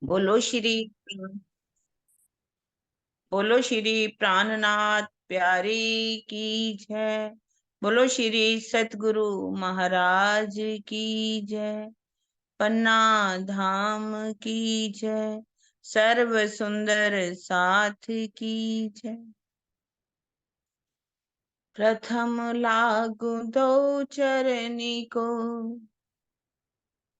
बोलो श्री बोलो श्री प्राणनाथ प्यारी की जय। बोलो श्री सतगुरु महाराज की जय। पन्ना धाम की जय। सर्व सुंदर साथ की जय। प्रथम लागू दो चरनी को,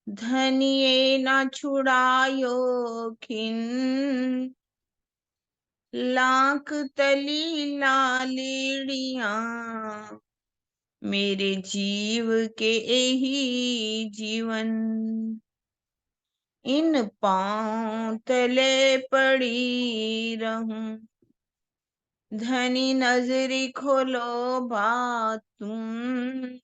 धनिये न छुड़ायो खिन। लाख तली लालेड़िया, मेरे जीव के यही जीवन। इन पांव तले पड़ी रहूं, धनी नजरी खोलो बात तुम।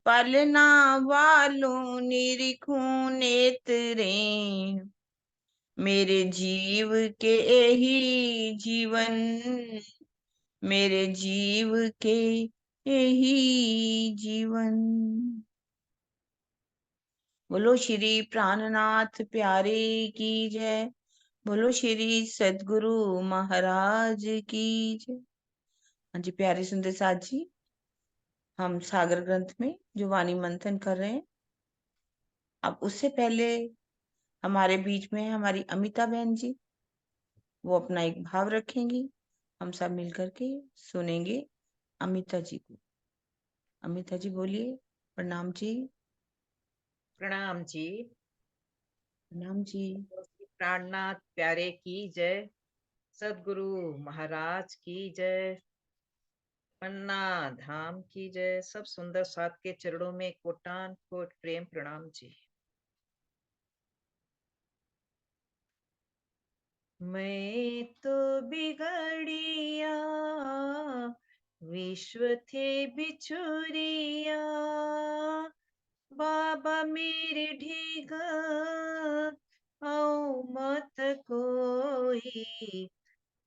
पलना वालों निरीखूं नेत्रे, मेरे जीव के यही जीवन। मेरे जीव के यही जीवन। बोलो श्री प्राणनाथ प्यारे की जय। बोलो श्री सदगुरु महाराज की जय। हाँ जी प्यारे सुंदर साथ जी, हम सागर ग्रंथ में जो वाणी मंथन कर रहे हैं, अब उससे पहले हमारे बीच में हमारी अमिता बहन जी, वो अपना एक भाव रखेंगी। हम सब मिलकर के सुनेंगे अमिता जी को। अमिता जी बोलिए। प्रणाम जी। प्रणाम जी। प्रणाम जी। प्राणनाथ प्यारे की जय। सदगुरु महाराज की जय। पन्ना धाम की जय। सब सुंदर साथ के चरणों में कोटान कोट प्रेम प्रणाम जी। मैं तो बिगड़िया, विश्व थे बिछुरिया। बाबा मेरे ढीगा, आओ मत कोई।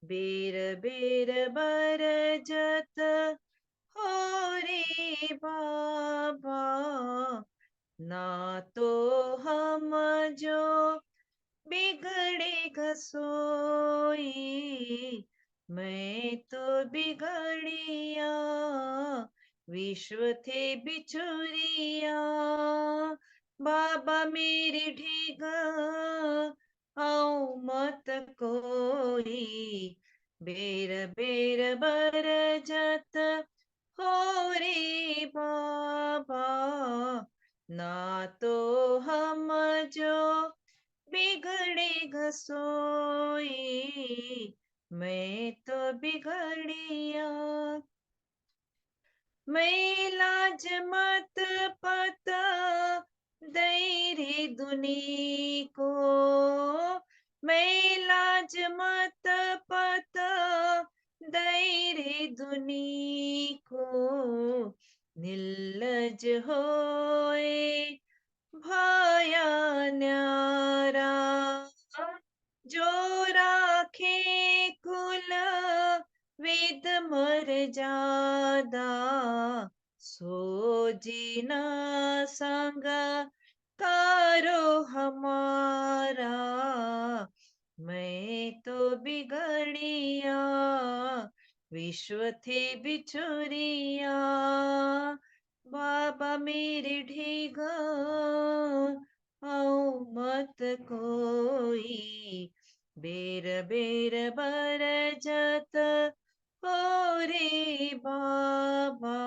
बेर बेर बरजत हो रे बाबा। ना तो हम जो बिगड़े सोई। मैं तो बिगड़िया, विश्व थे बिछुरिया। बाबा मेरी ढीगा, आओ मत कोई। बेर बेर बरजत हो रे बाबा। ना तो हम जो बिगड़े सोई। मैं तो बिगड़िया। मैं लाज मत पता दैरे दुनी को। मैं लाज मत पता दैरे दुनी को। निर्लज होए भाया न्यारा। जो राखे कुल वेद मर्यादा। सो जीना संग कारो हमारा। मैं तो बिगड़िया, विश्व थे बिछुरिया। बाबा मेरे ढीगा, आओ मत कोई। बेर बेर बरजत हो रे बाबा।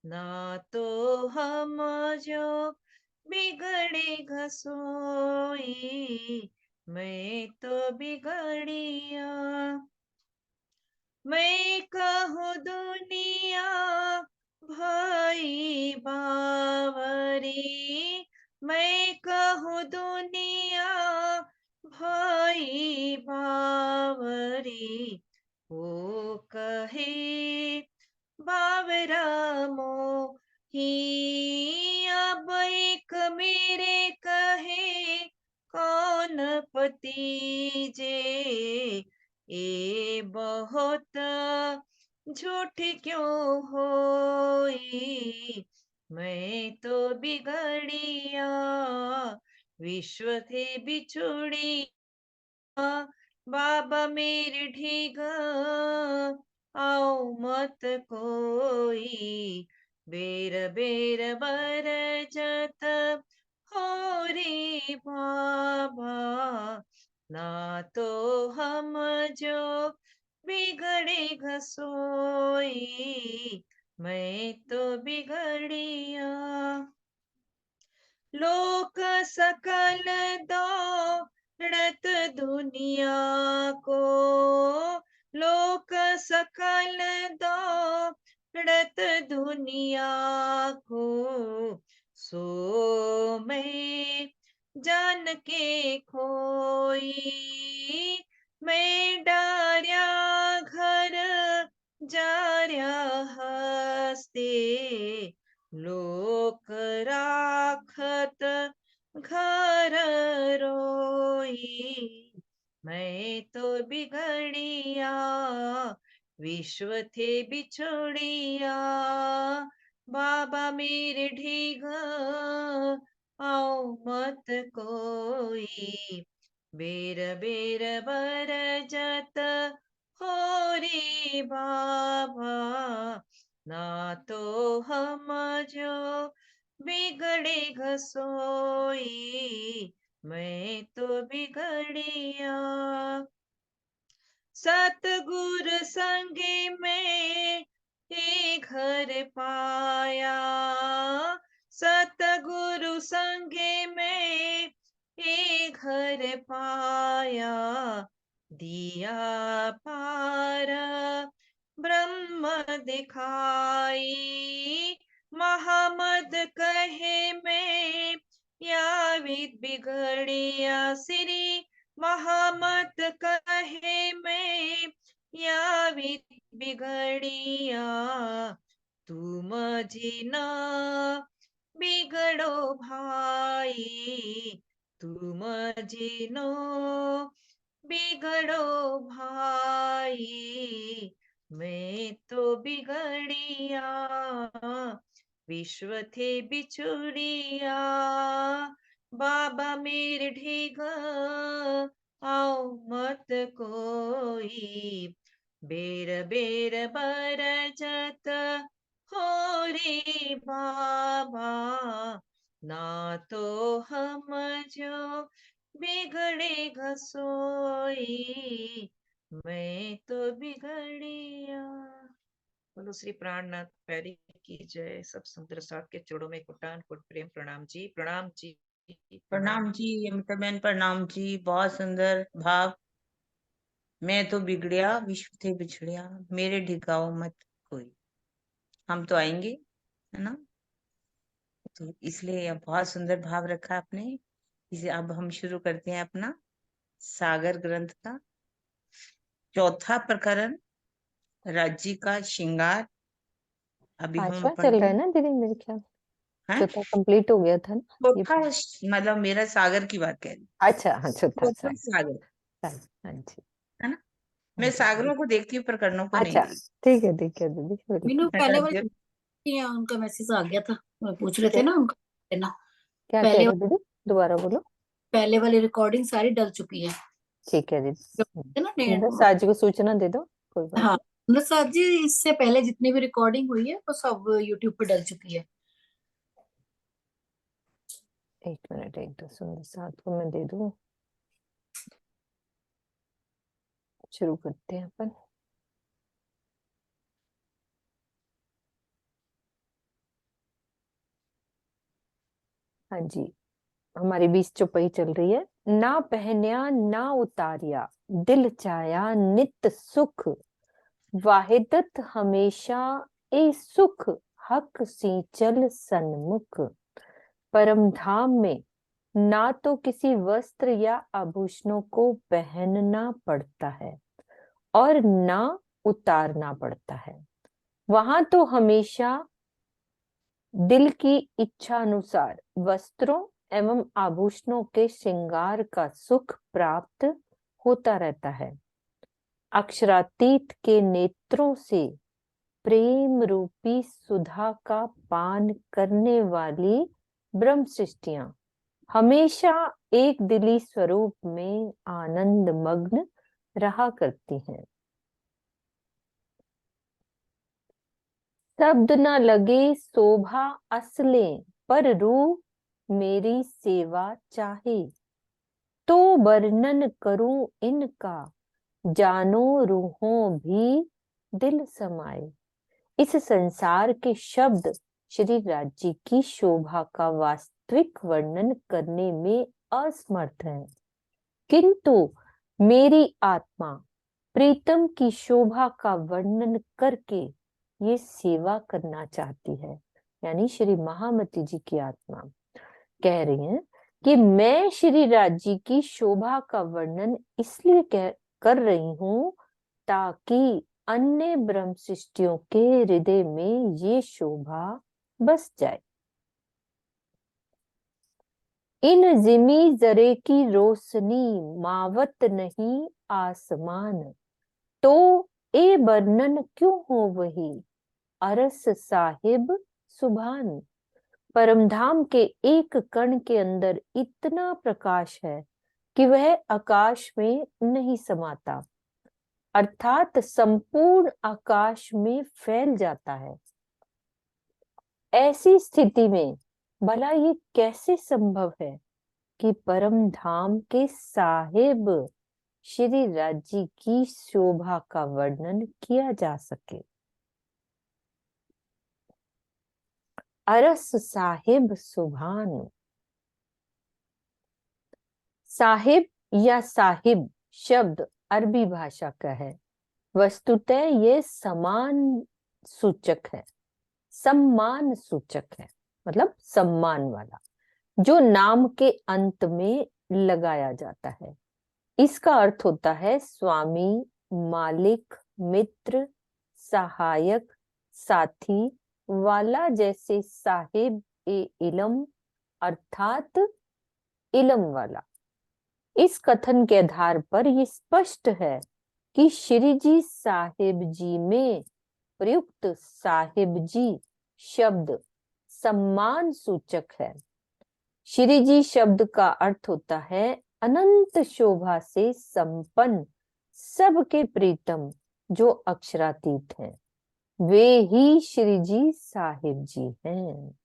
ना तो हम जो बिगड़े सोई। मैं तो बिगड़िया। मैं कहूँ दुनिया भाई बावरी। मैं कहूँ दुनिया भाई बावरी। वो कहे बावरा मोही। अब एक मेरे कहे कौन पति जे। ए बहुत झूठ क्यों होई। मैं तो बिगड़िया, विश्व थे बिछुड़ी बाबा मेरे ढीगा आओ मत कोई बेर बेर बरजत हो रे बाबा ना तो हम जो बिगड़े घसोई मैं तो बिगड़िया लोक सकल दौड़त दुनिया को लोक सकल दौड़त दुनिया को सो मैं जान के खोई मैं डार्या घर जार्या हस्ते लोक राखत घर रोई मैं तो बिगड़िया विश्व थे बिछुड़िया बाबा मेरे ढीग आओ मत कोई बेर बेर बरजत हो रे बाबा ना तो हम जो बिगड़े घसोई मैं तो बिगड़िया सतगुरु संगे में हे घर पाया सतगुरु संगे में हे घर पाया दिया पार ब्रह्म दिखाई मोहम्मद कहे में या विद बिगड़िया श्री मोहम्मद कहे में या विद बिगड़िया तुम जीना बिगड़ो भाई तुम जीनो बिगड़ो भाई मैं तो बिगड़िया विश्व थे बिछुड़िया बाबा मेरे ढीग आओ मत कोई बेर बेर बरजत हो रे बाबा ना तो हम जो बिगड़े घसोई मैं तो बिगड़िया बोलो श्री प्राणनाथ प्यारी की जय सब सुंदर साथ के चरणों में कोटान कोट प्रेम प्रणाम जी प्रणाम जी प्रणाम जी अमिता बहन, प्रणाम जी। बहुत सुंदर भाव। मैं तो बिगड़िया विश्व थे बिछड़िया, मेरे ढिकाओ मत कोई। हम तो आएंगे, है ना। तो इसलिए यह बहुत सुंदर भाव रखा आपने। इसे अब हम शुरू करते हैं अपना सागर ग्रंथ का चौथा प्रकरण, राज्य का श्रृंगार। अभी हम पांचवा पढ़ चल रहा रहे है ना दीदी मेरे ख्याल हैं। चौथा कंप्लीट हो गया था ना ये चौथा मतलब मेरा सागर की बात कह रही हूँ। अच्छा हाँ चौथा चौथा सागर, हाँ जी है ना। हाँ मैं जी सागरों को देखती हूँ, प्रकरणों को नहीं अच्छा देखती। ठीक है दीदी बोलिए। मीनू मैं पहले कहती वाले हूँ, या उनका मैसेज आ गया था, वो पूछ रहे थे क्या ना उनका देना। क्या कह पहले रहे हो दीदी दोबारा बोलो पहले वाली रिकॉर्डिंग सारी डल चुकी है ठीक है दीदी है ना सुंदर साज को सूचना दे दो कोई बात हाँ नसराज जी, इससे पहले जितनी भी रिकॉर्डिंग हुई है वो सब यूट्यूब पे डल चुकी है। नहीं। एक मिनट एक दो सुंदर साज को मैं दे दूं शुरू करते हैं अपन हाँ जी हमारी 20 चौपाई चल रही है। ना पहनया ना उतारिया दिल चाया नित सुख वाहिदत हमेशा ए सुख हक सींचल सन्मुख परम धाम में ना तो किसी वस्त्र या आभूषणों को पहनना पड़ता है और ना उतारना पड़ता है। वहां तो हमेशा दिल की इच्छा अनुसार वस्त्रों एवं आभूषणों के श्रृंगार का सुख प्राप्त होता रहता है। अक्षरातीत के नेत्रों से प्रेम रूपी सुधा का पान करने वाली ब्रह्म सृष्टियां हमेशा एक दिली स्वरूप में आनंद मग्न रहा करती हैं। शब्द न लगे शोभा असले, पर रूह मेरी सेवा चाहे। तो वर्णन करूं इनका, जानो रूहों भी दिल समाए। इस संसार के शब्द श्री राज जी की शोभा का वास्तविक वर्णन करने में असमर्थ हैं, किंतु मेरी आत्मा प्रीतम की शोभा का वर्णन करके ये सेवा करना चाहती है। यानी श्री महामती जी की आत्मा कह रही हैं कि मैं श्री राज जी की शोभा का वर्णन इसलिए कर रही हूं ताकि अन्य ब्रह्म सृष्टियों के हृदय में ये शोभा बस जाए। इन जिमी जरे की रोशनी मावत नहीं आसमान, तो ए वर्णन क्यों हो वही अरस साहिब सुभान। परमधाम के एक कण के अंदर इतना प्रकाश है कि वह आकाश में नहीं समाता, अर्थात संपूर्ण आकाश में फैल जाता है। ऐसी स्थिति में भला ये कैसे संभव है कि परम धाम के साहिब श्री राज जी की शोभा का वर्णन किया जा सके। अरस साहिब सुभान। साहिब या साहिब शब्द अरबी भाषा का है। वस्तुतः ये समान सूचक है, सम्मान सूचक है, मतलब सम्मान वाला, जो नाम के अंत में लगाया जाता है। इसका अर्थ होता है स्वामी, मालिक, मित्र, सहायक, साथी वाला, जैसे साहिब ए इलम अर्थात इलम वाला। इस कथन के आधार पर यह स्पष्ट है कि श्री जी साहिब जी में प्रयुक्त साहिब जी शब्द सम्मान सूचक है। श्री जी शब्द का अर्थ होता है अनंत शोभा से संपन्न सबके प्रीतम जो अक्षरातीत हैं, वे ही श्री जी साहिब जी हैं।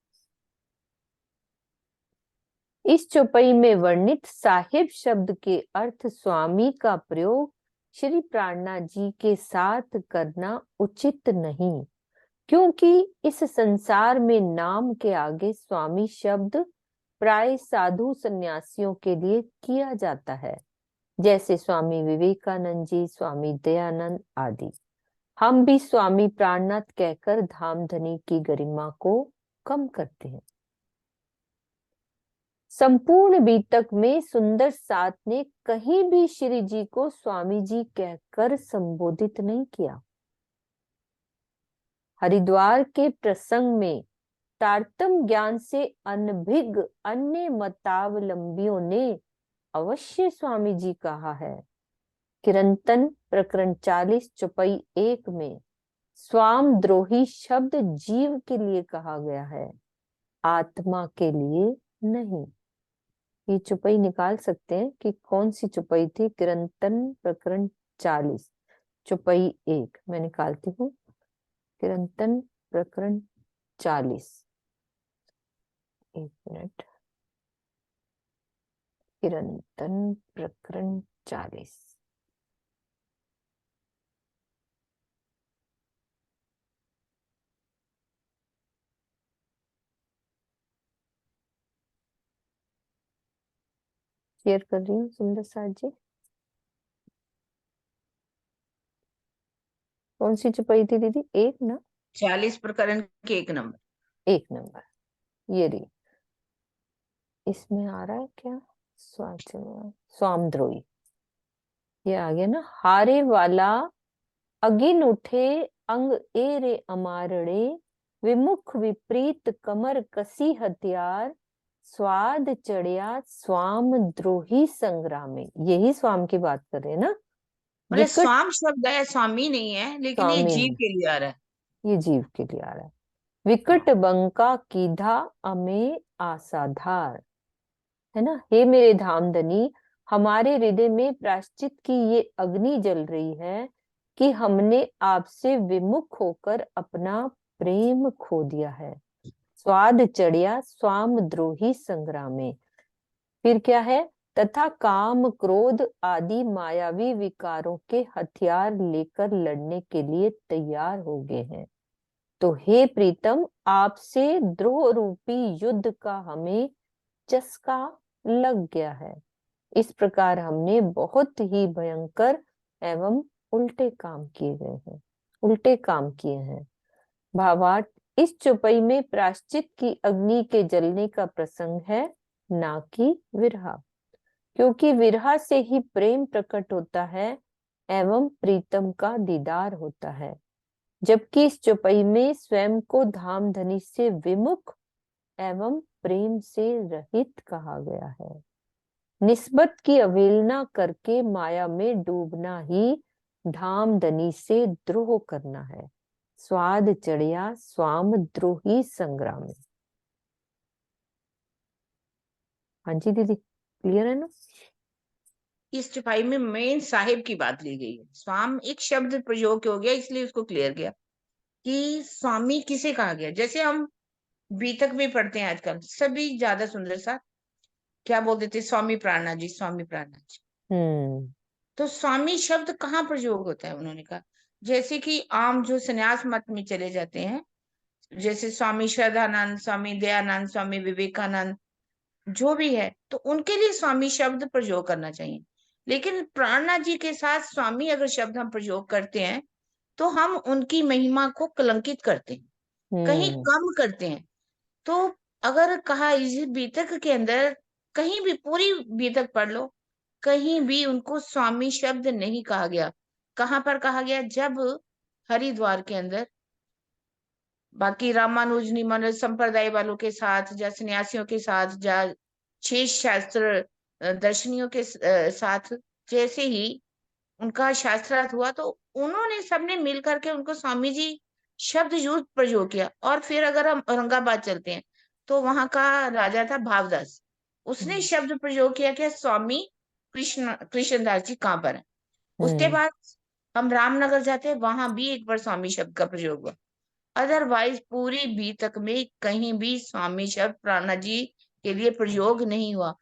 इस चौपाई में वर्णित साहिब शब्द के अर्थ स्वामी का प्रयोग श्री प्राणनाथ जी के साथ करना उचित नहीं, क्योंकि इस संसार में नाम के आगे स्वामी शब्द प्राय साधु सन्यासियों के लिए किया जाता है, जैसे स्वामी विवेकानंद जी, स्वामी दयानंद आदि। हम भी स्वामी प्राणनाथ कहकर धामधनी की गरिमा को कम करते हैं। संपूर्ण बीतक में सुंदर साथ ने कहीं भी श्री जी को स्वामी जी कहकर संबोधित नहीं किया। हरिद्वार के प्रसंग में तारतम ज्ञान से अनभिज्ञ अन्य मतावलंबियों ने अवश्य स्वामी जी कहा है। किरंतन प्रकरण 40 चौपाई 1 में स्वाम द्रोही शब्द जीव के लिए कहा गया है, आत्मा के लिए नहीं। ये चौपाई निकाल सकते हैं कि कौन सी चौपाई थी। किरंतन प्रकरण 40 चौपाई 1 मैं निकालती हूँ। किरंतन प्रकरण 40, एक मिनट। किरंतन प्रकरण 40 शेयर कर रही हूँ सुंदर साथ जी। कौन सी चौपाई थी दीदी? 1 ना? 40 प्रकरण के 1 नंबर। 1 नंबर ये रही। इसमें आ रहा है क्या? स्वामद्रोही ये आ गया ना। हारे वाला अगिन उठे अंग ए रे अमारणे, विमुख विपरीत कमर कसी हथियार, स्वाद चढ़िया स्वाम द्रोही संग्रामे। यही स्वाम की बात कर रहे हैं ना। मतलब विकट स्वाम शब्द है, स्वामी नहीं है, लेकिन ये स्वामी जीव नहीं, के लिए आ रहा है। ये जीव के लिए आ रहा है। विकट बंका कीधा अमे आसाधार, है ना। हे मेरे धामधनी, हमारे हृदय में प्रायश्चित की ये अग्नि जल रही है कि हमने आपसे विमुख होकर अपना प्रेम खो दिया है। स्वाद चढ़िया स्वाम द्रोही संग्रामे। फिर क्या है, तथा काम क्रोध आदि मायावी विकारों के हथियार लेकर लड़ने के लिए तैयार हो गए हैं। तो हे प्रीतम, आपसे द्रोह रूपी युद्ध का हमें चस्का लग गया है। इस प्रकार हमने बहुत ही भयंकर एवं उल्टे काम किए गए हैं, उल्टे काम किए हैं। भावार्थ, इस चौपाई में प्रायश्चित की अग्नि के जलने का प्रसंग है, ना कि विरहा, क्योंकि विरहा से ही प्रेम प्रकट होता है एवं प्रीतम का दीदार होता है, जबकि इस चौपाई में स्वयं को धामधनी से विमुख एवं प्रेम से रहित कहा गया है। निस्बत की अवहेलना करके माया में डूबना ही धामधनी से द्रोह करना है। स्वाद चढ़िया स्वाम द्रोही संग्राम। हाँ जी दीदी, क्लियर है ना? इस चौपाई में मेन साहिब की बात ली गई है। स्वाम एक शब्द प्रयोग हो गया, इसलिए उसको क्लियर किया कि स्वामी किसे कहा गया। जैसे हम बीतक में पढ़ते हैं आजकल, सभी ज्यादा सुंदर सा क्या बोल देते, स्वामी प्राणनाथ जी, स्वामी प्राणनाथ जी। तो स्वामी शब्द कहाँ प्रयोग होता है, उन्होंने कहा जैसे कि आम जो संन्यास मत में चले जाते हैं, जैसे स्वामी श्रद्धानंद, स्वामी दयानंद, स्वामी विवेकानंद, जो भी है, तो उनके लिए स्वामी शब्द प्रयोग करना चाहिए। लेकिन प्राणनाथ जी के साथ स्वामी अगर शब्द हम प्रयोग करते हैं तो हम उनकी महिमा को कलंकित करते हैं, कहीं कम करते हैं। तो अगर कहा इस बीतक के अंदर, कहीं भी पूरी बीतक पढ़ लो, कहीं भी उनको स्वामी शब्द नहीं कहा गया। कहाँ पर कहा गया? जब हरिद्वार के अंदर बाकी रामानुज निमानुज संप्रदाय वालों के साथ, या सन्यासियों के साथ, या शेष शास्त्र दर्शनियों के साथ जैसे ही उनका शास्त्रार्थ हुआ, तो उन्होंने सबने मिल करके उनको स्वामी जी शब्द यूज प्रयोग किया। और फिर अगर हम औरंगाबाद चलते हैं तो वहां का राजा था भावदास, उसने शब्द प्रयोग किया कि स्वामी कृष्णदास जी कहाँ पर है। उसके बाद हम रामनगर जाते हैं, वहां भी एक बार स्वामी शब्द का प्रयोग हुआ। अदरवाइज पूरी बीतक में कहीं भी स्वामी शब्द प्राणनाथ जी के लिए प्रयोग नहीं हुआ।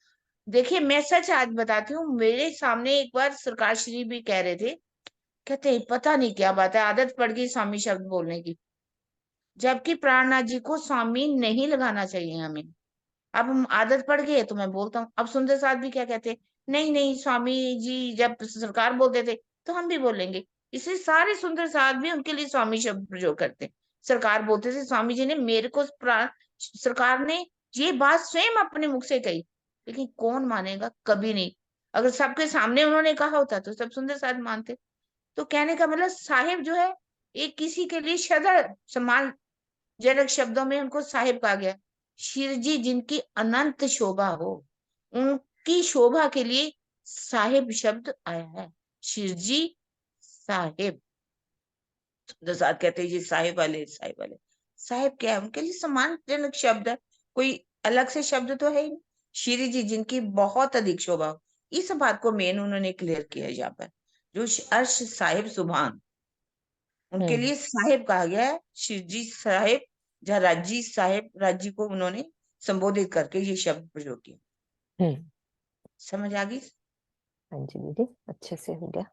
देखिए मैं सच आज बताती हूँ, मेरे सामने एक बार सरकार श्री भी कह रहे थे, कहते हैं पता नहीं क्या बात है, आदत पड़ गई स्वामी शब्द बोलने की, जबकि प्राणनाथ जी को स्वामी नहीं लगाना चाहिए हमें। अब हम आदत पड़ गई है तो मैं बोलता हूँ। अब सुंदर साथ भी क्या कहते हैं, नहीं नहीं स्वामी जी जब सरकार बोलते थे तो हम भी बोलेंगे। इसलिए सारे सुंदर साथ भी उनके लिए स्वामी शब्द प्रयोग करते हैं। सरकार बोलते थे स्वामी जी ने मेरे को सरकार ने ये बात स्वयं अपने मुख से कही, लेकिन कौन मानेगा? कभी नहीं। अगर सबके सामने उन्होंने कहा होता तो सब सुंदर साथ मानते। तो कहने का मतलब साहिब जो है, एक किसी के लिए श्रद्धा सम्मान जनक शब्दों में उनको साहिब कहा गया। शिव जी जिनकी अनंत शोभा हो, उनकी शोभा के लिए साहिब शब्द आया है। शिव जी साहिब, तो साथ कहते हैं ये साहिब वाले, साहिब वाले। साहिब क्या है? उनके लिए सम्मानजनक शब्द है, कोई अलग से शब्द तो है ही नहीं। श्री जी जिनकी बहुत अधिक शोभा हो, इस बात को मेन उन्होंने क्लियर किया है यहाँ पर। जो अर्श साहिब सुभान, उनके लिए साहिब कहा गया है। शिव जी साहिब, जहाँ राजी साहिब, राजी को उन्होंने संबोधित करके ये शब्द प्रयोग किया। समझ आ गई? हाँ जी दीदी, अच्छे से हो गया।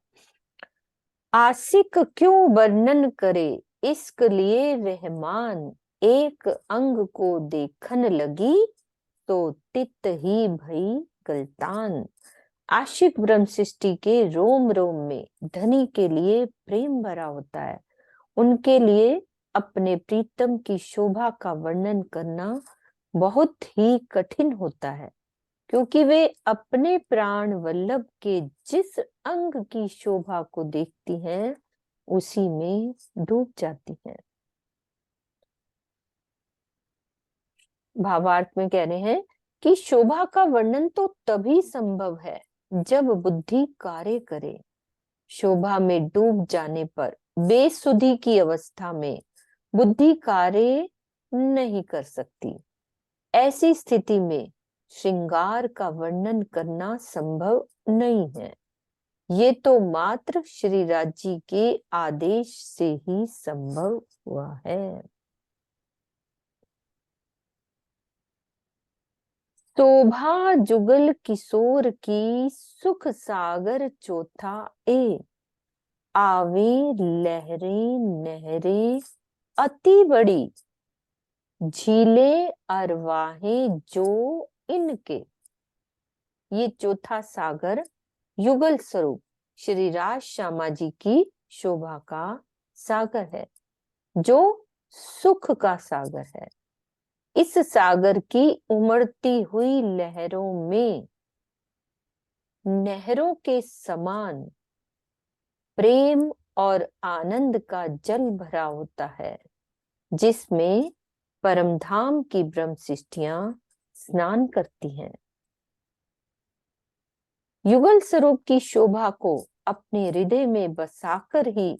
आशिक क्यों वर्णन करे इश्क लिए रहमान, एक अंग को देखन लगी तो तित ही भई गलतान। आशिक ब्रह्म सृष्टि के रोम रोम में धनी के लिए प्रेम भरा होता है। उनके लिए अपने प्रीतम की शोभा का वर्णन करना बहुत ही कठिन होता है, क्योंकि वे अपने प्राण वल्लभ के जिस अंग की शोभा को देखती हैं उसी में डूब जाती हैं। भावार्थ में कह रहे हैं कि शोभा का वर्णन तो तभी संभव है जब बुद्धि कार्य करे। शोभा में डूब जाने पर बेसुधी की अवस्था में बुद्धि कार्य नहीं कर सकती। ऐसी स्थिति में श्रृंगार का वर्णन करना संभव नहीं है। ये तो मात्र श्रीराज जी के आदेश से ही संभव हुआ है। शोभा जुगल किशोर की सुख सागर चौथा ए, आवे लहरें नहरें अति बड़ी, झीलें अरवाहें जो इनके। ये चौथा सागर युगल स्वरूप श्री राज श्यामा जी की शोभा का सागर है, जो सुख का सागर है। इस सागर की उमड़ती हुई लहरों में नहरों के समान प्रेम और आनंद का जल भरा होता है, जिसमें परमधाम की ब्रह्म सृष्टियां स्नान करती हैं। युगल स्वरूप की शोभा को अपने हृदय में बसाकर ही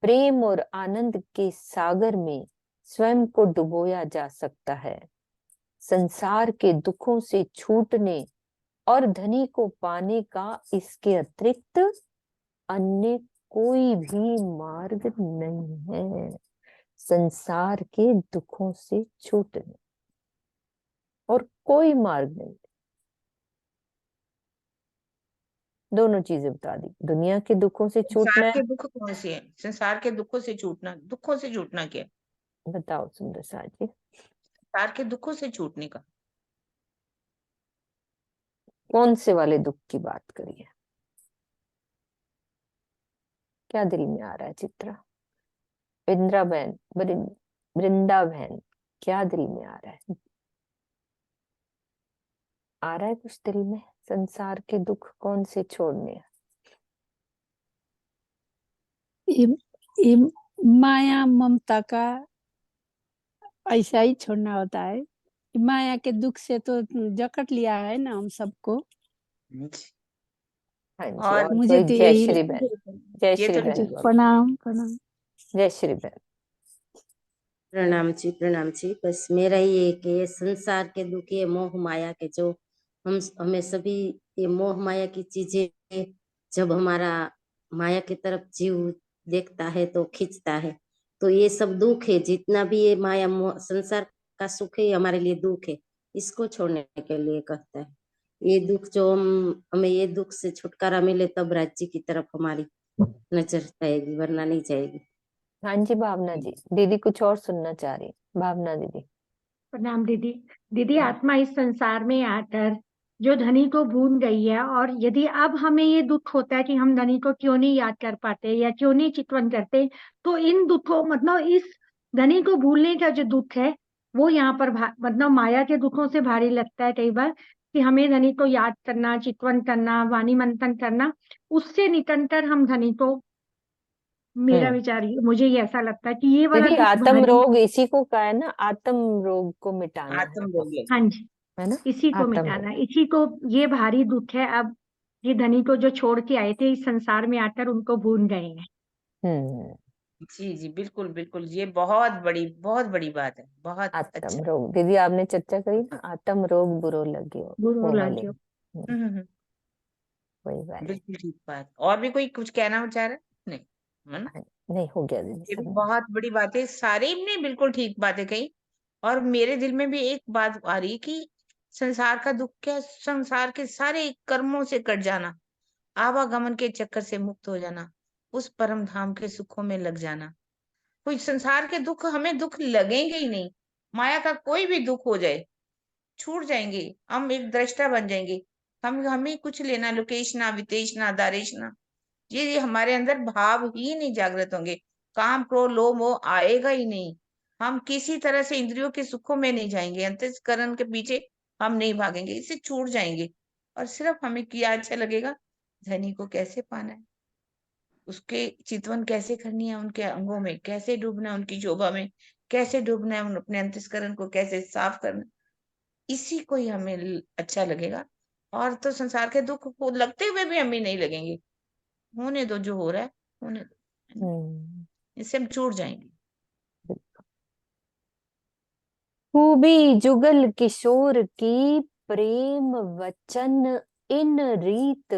प्रेम और आनंद के सागर में स्वयं को डुबोया जा सकता है। संसार के दुखों से छूटने और धनी को पाने का इसके अतिरिक्त अन्य कोई भी मार्ग नहीं है। संसार के दुखों से छूटने और कोई मार्ग नहीं। दोनों चीजें बता दी, दुनिया के दुखों से छूटना संसार है। के दुख कौन से हैं? संसार के दुखों से छूटना, दुखों से छूटना क्या है? बताओ सुंदर सा जी, संसार के दुखों से छूटने का कौन से वाले दुख की बात करिए? क्या दिल में आ रहा है चित्रा? इंद्रा बहन, वृंदा बहन, क्या दिल में आ रहा है? आ रहा है कुछ दिल में? संसार के दुख कौन से छोड़ने हैं? ये माया ममता का ऐसा ही छोड़ना होता है। माया के दुख से तो जकड़ लिया है ना हम सबको। हाँ जी, और और मुझे कोई? तो जय यही श्री बहन, जय ये श्री तो बहन, प्रणाम प्रणाम। जय श्री बहन। प्रणाम जी। बस मेरा ही है कि ये संसार के दुख, ये मोह माया के जो हमें सभी ये मोह माया की चीजें, जब हमारा माया की तरफ जीव देखता है तो खींचता है, तो ये सब दुख है। जितना भी ये माया संसार का सुख है, हमारे लिए दुख है। इसको छोड़ने के लिए कहता है। ये दुख जो हमें ये दुख से छुटकारा मिले, तब राज्य की तरफ हमारी नजर जाएगी, वरना नहीं जाएगी। हाँ जी भावना जी, दीदी कुछ और सुनना चाह रही। भावना दीदी। प्रणाम दीदी। दीदी, आत्मा इस संसार में आकर जो धनी को भूल गई है, और यदि अब हमें ये दुख होता है कि हम धनी को क्यों नहीं याद कर पाते या क्यों नहीं चितवन करते, तो इन दुखों मतलब इस धनी को भूलने का जो दुख है वो यहाँ पर मतलब माया के दुखों से भारी लगता है कई बार, कि हमें धनी को याद करना, चितवन करना, वाणी मंथन करना, उससे निकलकर हम धनी को, मेरा विचार मुझे ये ऐसा लगता है कि ये वाला दीदी दुख आत्म भारी। रोग इसी को कहा है ना, आत्म रोग को मिटाना है, आत्म रोग है। हाँ जी, है ना? इसी को आत्म मिटाना, रोग। इसी को, ये भारी दुख है। अब ये धनी को जो छोड़ के आए थे इस संसार में आकर उनको भूल गए हैं। हम्म, जी जी, बिल्कुल बिल्कुल, ये बहुत बड़ी बात है, बहुत आत्म अच्छा। रोग। दीदी आपने चर्चा करी ना, आत्म रोग बुरो लग्यो, बुरो वो वाले। लाग्यो। वही वाले। बिल्कुल ठीक बात। और भी कोई कुछ कहना चाह रहा है? नहीं, है ना? हाँ, नहीं हो गया दीदी ये भी सब। बहुत बड़ी बात है, सारे ने बिल्कुल ठीक बातें कही। और मेरे दिल में भी एक बात आ रही है कि संसार का दुख क्या, संसार के सारे कर्मों से कट जाना, आवागमन के चक्कर से मुक्त हो जाना, उस परम धाम के सुखों में लग जाना। कोई संसार के दुख हमें दुख लगेंगे ही नहीं। माया का कोई भी दुख हो जाए, छूट जाएंगे। हम एक दृष्टा बन जाएंगे। हमें कुछ लेना, लोकेशना वितेशना दारेशना, ये हमारे अंदर भाव ही नहीं जागृत होंगे। काम क्रोध लोभ मोह आएगा ही नहीं। हम किसी तरह से इंद्रियों के सुखों में नहीं जाएंगे, अंतःकरण के पीछे हम नहीं भागेंगे, इससे छूट जाएंगे। और सिर्फ हमें क्या अच्छा लगेगा, धनी को कैसे पाना है, उसके चितवन कैसे करनी है, उनके अंगों में कैसे डूबना है, उनकी शोभा में कैसे डूबना है, अपने अंतःकरण को कैसे साफ करना, इसी को ही हमें अच्छा लगेगा। और तो संसार के दुख को लगते हुए भी हमें नहीं लगेंगे। होने दो जो हो रहा है, होने दो, इससे हम छूट जाएंगे। खूबी जुगल किशोर की प्रेम वचन इन रीत,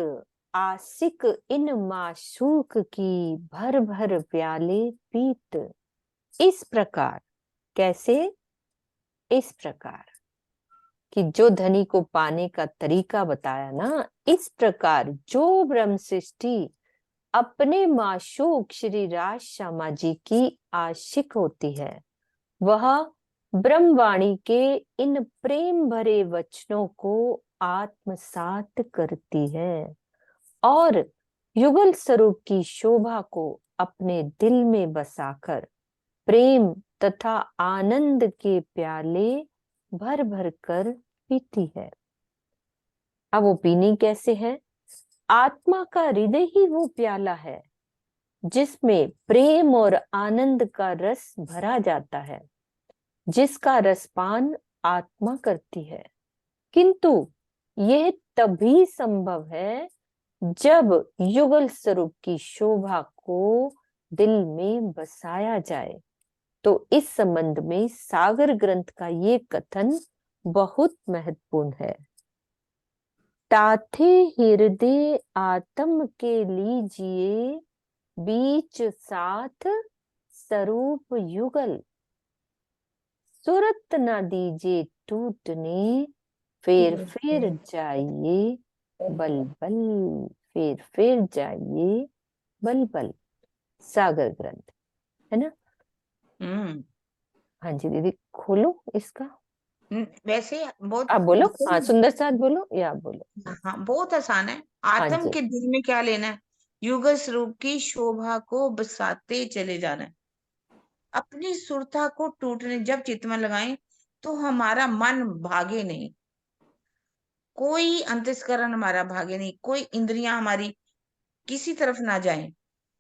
आशिक इन माशूक की, भर भर प्याले पीत। इस प्रकार, कैसे? इस प्रकार कि जो धनी को पाने का तरीका बताया ना, इस प्रकार जो ब्रह्म सृष्टि अपने माशूक श्री राज श्यामा जी की आशिक होती है, वह ब्रह्मवाणी के इन प्रेम भरे वचनों को आत्मसात करती है और युगल स्वरूप की शोभा को अपने दिल में बसाकर प्रेम तथा आनंद के प्याले भर भर कर पीती है। अब वो पीनी कैसे है? आत्मा का हृदय ही वो प्याला है जिसमें प्रेम और आनंद का रस भरा जाता है, जिसका रसपान आत्मा करती है। किंतु यह तभी संभव है जब युगल स्वरूप की शोभा को दिल में बसाया जाए। तो इस संबंध में सागर ग्रंथ का ये कथन बहुत महत्वपूर्ण है। ताथे हृदय आत्म के लीजिए, बीच साथ स्वरूप युगल, सूरत न दीजिए टूटने, फिर जाइए बल बल, फिर जाइए बल बल। सागर ग्रंथ है ना? हाँ जी दीदी, खोलो इसका। वैसे बहुत आप बोलो। हाँ, सुंदर साथ बोलो या आप बोलो। हाँ, बहुत आसान है। हाँ आत्म जी। के दिल में क्या लेना है? युगल स्वरूप की शोभा को बसाते चले जाना है। अपनी सुरता को टूटने जब चित्त में लगाएं तो हमारा मन भागे नहीं, कोई अंतस्करण हमारा भागे नहीं, कोई इंद्रियां हमारी किसी तरफ ना जाएं।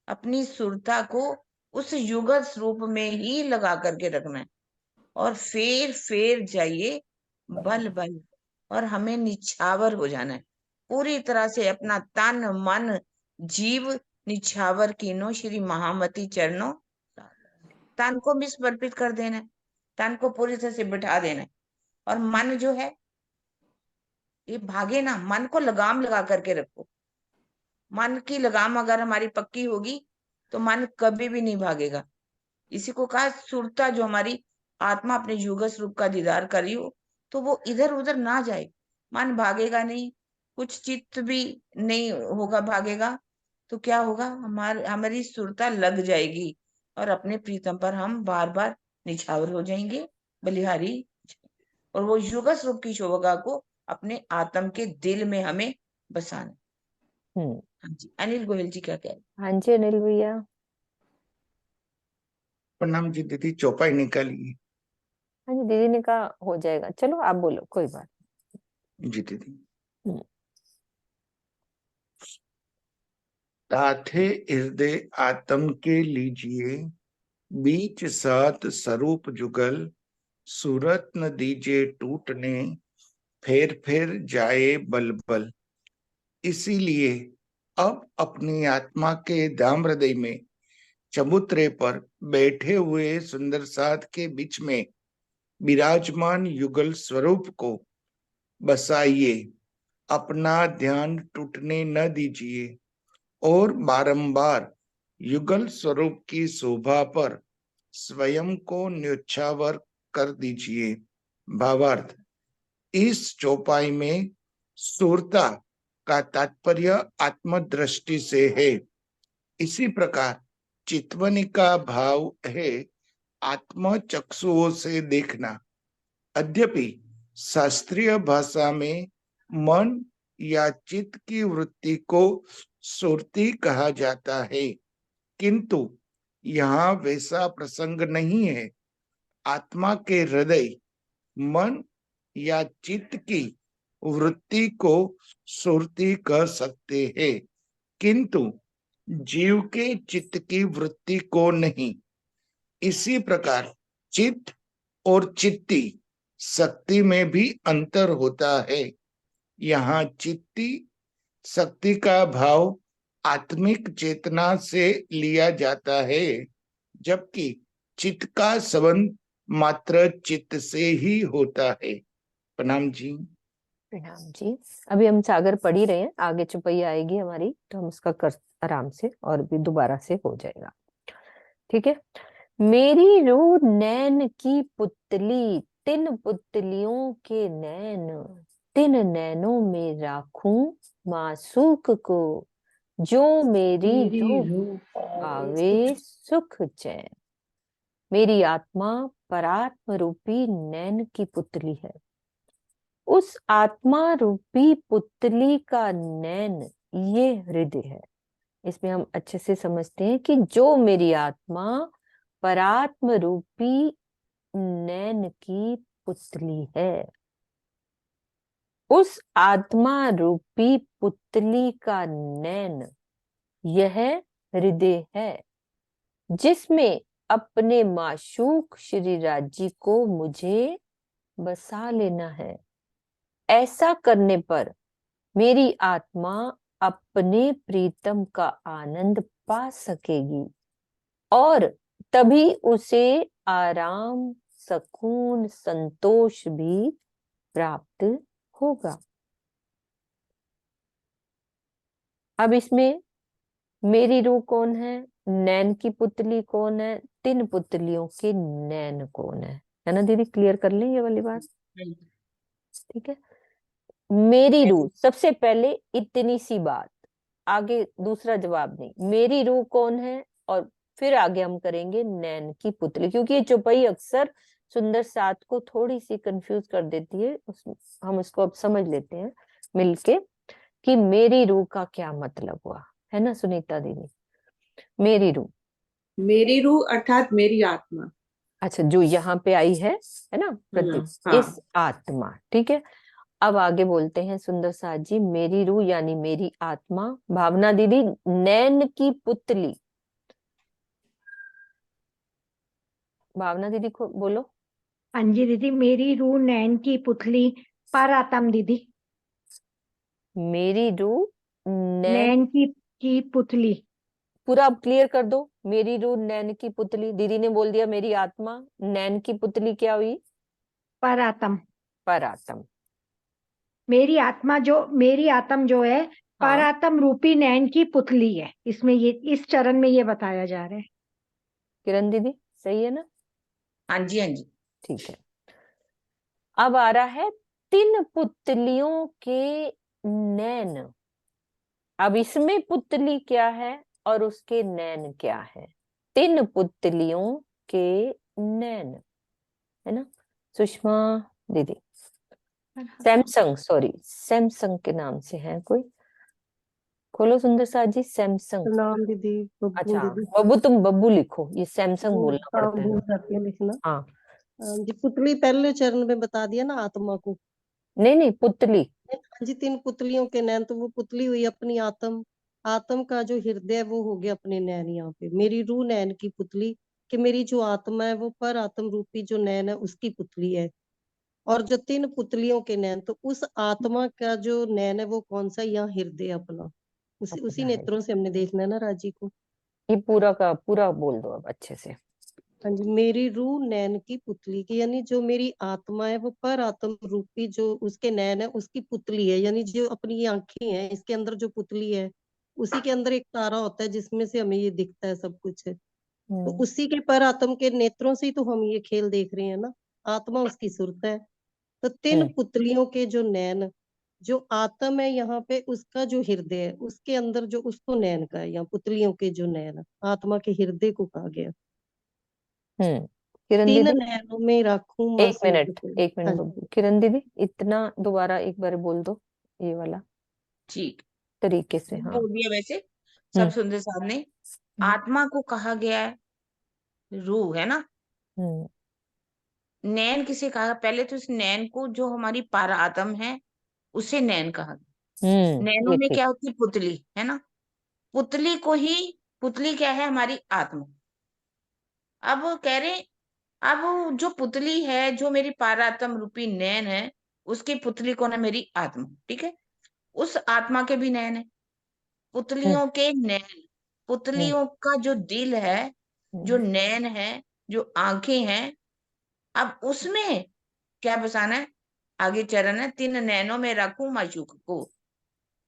अपनी सुरता को उस युगल स्वरूप में ही लगा करके रखना है और फेर जाइए बल बल, और हमें निछावर हो जाना है पूरी तरह से। अपना तन मन जीव निछावर कीनो श्री महामती चरणों, तन को भी समर्पित कर देना है, तन को पूरी तरह से बिठा देना है। और मन जो है ये भागे ना, मन को लगाम लगा करके रखो। मन की लगाम अगर हमारी पक्की होगी तो मन कभी भी नहीं भागेगा। इसी को कहा सुरता, जो हमारी आत्मा अपने युगल स्वरूप का दीदार कर रही हो तो वो इधर उधर ना जाए, मन भागेगा नहीं, कुछ चित्त भी नहीं होगा भागेगा। तो क्या होगा? हमारी सुरता लग जाएगी और अपने प्रीतम पर हम बार बार निछावर हो जाएंगे, बलिहारी। और वो युगल स्वरूप की शोभा को अपने आत्म के दिल में हमें बसाना। हाँ जी, अनिल गोयल जी क्या कह रहे हैं? हाँ जी अनिल भैया। प्रणाम जी दीदी, चौपाई निकालिए। हाँ जी, दीदी ने कहा हो जाएगा। चलो आप बोलो, कोई बात जी दीदी। नहीं। ताथे हृदय आत्म के लीजिए, बीच सात स्वरूप जुगल, सूरत न दीजिए टूटने, फिर जाए बल बल। इसीलिए अब अपनी आत्मा के दाम हृदय में चबूतरे पर बैठे हुए सुंदर साथ के बीच में विराजमान युगल स्वरूप को बसाइए, अपना ध्यान टूटने न दीजिए और बारंबार युगल स्वरूप की शोभा पर स्वयं को न्योछावर कर दीजिए। भावार्थ, इस चौपाई में सूरता का तात्पर्य आत्मदृष्टि से है। इसी प्रकार चित्वनी का भाव है आत्म चक्षुओं से देखना। यद्यपि शास्त्रीय भाषा में मन या चित्त की वृत्ति को सुरती कहा जाता है, किंतु यहाँ वैसा प्रसंग नहीं है। आत्मा के हृदय मन या चित्त की वृत्ति को सुरती कह सकते हैं, किंतु जीव के चित्त की वृत्ति को नहीं। इसी प्रकार चित्त और चित्ती शक्ति में भी अंतर होता है। यहाँ चित्ती शक्ति का भाव आत्मिक चेतना से लिया जाता है, जबकि चित्त का संबंध मात्र चित्त से ही होता है। प्रणाम जी। प्रणाम जी। अभी हम सागर पढ़ ही रहे हैं, आगे चौपाई आएगी हमारी तो हम उसका कर आराम से, और भी दोबारा से हो जाएगा। ठीक है। मेरी रूह नैन की पुतली, तिन पुतलियों के नैन, तिन नैनों में राखूं मासूक को, जो मेरी रूह आवे सुख चैन। मेरी आत्मा परात्म रूपी नैन की पुतली है। उस आत्मा रूपी पुतली का नैन ये हृदय है। इसमें हम अच्छे से समझते हैं कि जो मेरी आत्मा परात्म रूपी नैन की पुतली है, उस आत्मा रूपी पुतली का नैन यह हृदय है, जिसमें अपने माशूक श्री राजी को मुझे बसा लेना है। ऐसा करने पर मेरी आत्मा अपने प्रीतम का आनंद पा सकेगी और तभी उसे आराम, सुकून, संतोष भी प्राप्त होगा। अब इसमें मेरी रूह कौन है, नैन की पुतली कौन है, तीन पुतलियों के नैन कौन है ना दीदी? क्लियर कर लें ये वाली बात। ठीक है। मेरी रूह, सबसे पहले इतनी सी बात, आगे दूसरा जवाब नहीं। मेरी रूह कौन है, और फिर आगे हम करेंगे नैन की पुतली, क्योंकि ये चौपाई अक्सर सुंदर साथ को थोड़ी सी कंफ्यूज कर देती है। हम इसको अब समझ लेते हैं मिलके कि मेरी रूह का क्या मतलब हुआ, है ना सुनीता दीदी? मेरी रूह अर्थात मेरी आत्मा। अच्छा, जो यहाँ पे आई है ना प्रतीक, हाँ। इस आत्मा। ठीक है। अब आगे बोलते हैं सुंदर साथ जी, मेरी रूह यानी मेरी आत्मा। भावना दीदी, नैन की पुतली। भावना दीदी को बोलो। हाँ जी दीदी, मेरी रूह नैन की पुतली पर आत्म दीदी। मेरी रूह नैन नैन की पुतली। पूरा अब क्लियर कर दो। मेरी रूह नैन की पुतली, दीदी ने बोल दिया मेरी आत्मा, नैन की पुतली क्या हुई? पर आत्म। पर आत्म। मेरी आत्म जो है हाँ। पर आत्म रूपी नैन की पुतली है। इसमें ये इस चरण में ये बताया जा रहा है। किरण दीदी सही है ना? हाँ जी, हाँ जी। ठीक है। अब आ रहा है तीन पुतलियों के नैन। अब इसमें पुतली क्या है और उसके नैन क्या है? तीन पुतलियों के नैन, है ना सुषमा दीदी? सैमसंग, सॉरी सैमसंग के नाम से है कोई, खोलो सुंदर साथ जी सैमसंग। प्रणाम दीदी। बब्बू अच्छा दीदी। बब्बू, तुम बब्बू लिखो, ये सैमसंग वो बोलना पड़ता है। भूल जाती है लिखना। हाँ। जी, पुतली पहले चरण में बता दिया ना आत्मा को। नहीं नहीं, पुतली। हाँ जी, तीन पुतलियों के नैन, तो वो पुतली हुई अपनी आत्म। आत्म का जो हृदय है वो हो गया अपने नैन। यहाँ पे मेरी रूह नैन की पुतली, कि मेरी जो आत्मा है वो पर आत्म रूपी जो नैन है उसकी पुतली है। और जो तीन पुतलियों के नैन, तो उस आत्मा का जो नैन है वो कौन सा? यहाँ हृदय अपना। उसी अपना है। नेत्रों से हमने देखना है ना राजी को। ये पूरा का पूरा बोल दो अब अच्छे से। हाँ जी, मेरी रूह नैन की पुतली की, यानी जो मेरी आत्मा है वो पर आत्म रूपी जो उसके नैन है उसकी पुतली है। यानी जो अपनी आंखें हैं, इसके अंदर जो पुतली है उसी के अंदर एक तारा होता है जिसमें से हमें ये दिखता है सब कुछ है। तो उसी के पर आत्म के नेत्रों से ही तो हम ये खेल देख रहे हैं ना। आत्मा उसकी सुरत है। तो तीन पुतलियों के जो नैन, जो आत्म है यहाँ पे उसका जो हृदय है उसके अंदर जो उसको नैन का है, यहाँ पुतलियों के जो नैन, आत्मा के हृदय को कहा गया। किरण तीन दीदी नैनों में राखूं एक मासूक मिनट, को। एक हाँ मिनट जी। बब्बू। किरण दीदी इतना दोबारा एक बार बोल दो, ये वाला ठीक, तरीके से। हाँ। बोल दिया वैसे सब हम्म सुंदर साहब ने। हम्म आत्मा को कहा गया है रूह, है ना। हम्म नैन किसे कहा? पहले तो इस नैन को, जो हमारी पारा आत्म है, उसे नैन कहा। नैनों ये में ठीक। क्या होती है? पुतली, है ना। पुतली को ही, पुतली क्या है? हमारी आत्मा। अब वो कह रहे, अब जो पुतली है, जो मेरी पारात्म रूपी नैन है, उसकी पुतली कौन है? मेरी आत्मा। ठीक है। उस आत्मा के भी नैन है, हम्म पुतलियों के नैन। हम्म पुतलियों का जो दिल है, जो हम्म नैन है, जो आंखें हैं, अब उसमें क्या बसाना है? आगे चरण है, 3 नैनों में रखूं माशूक को।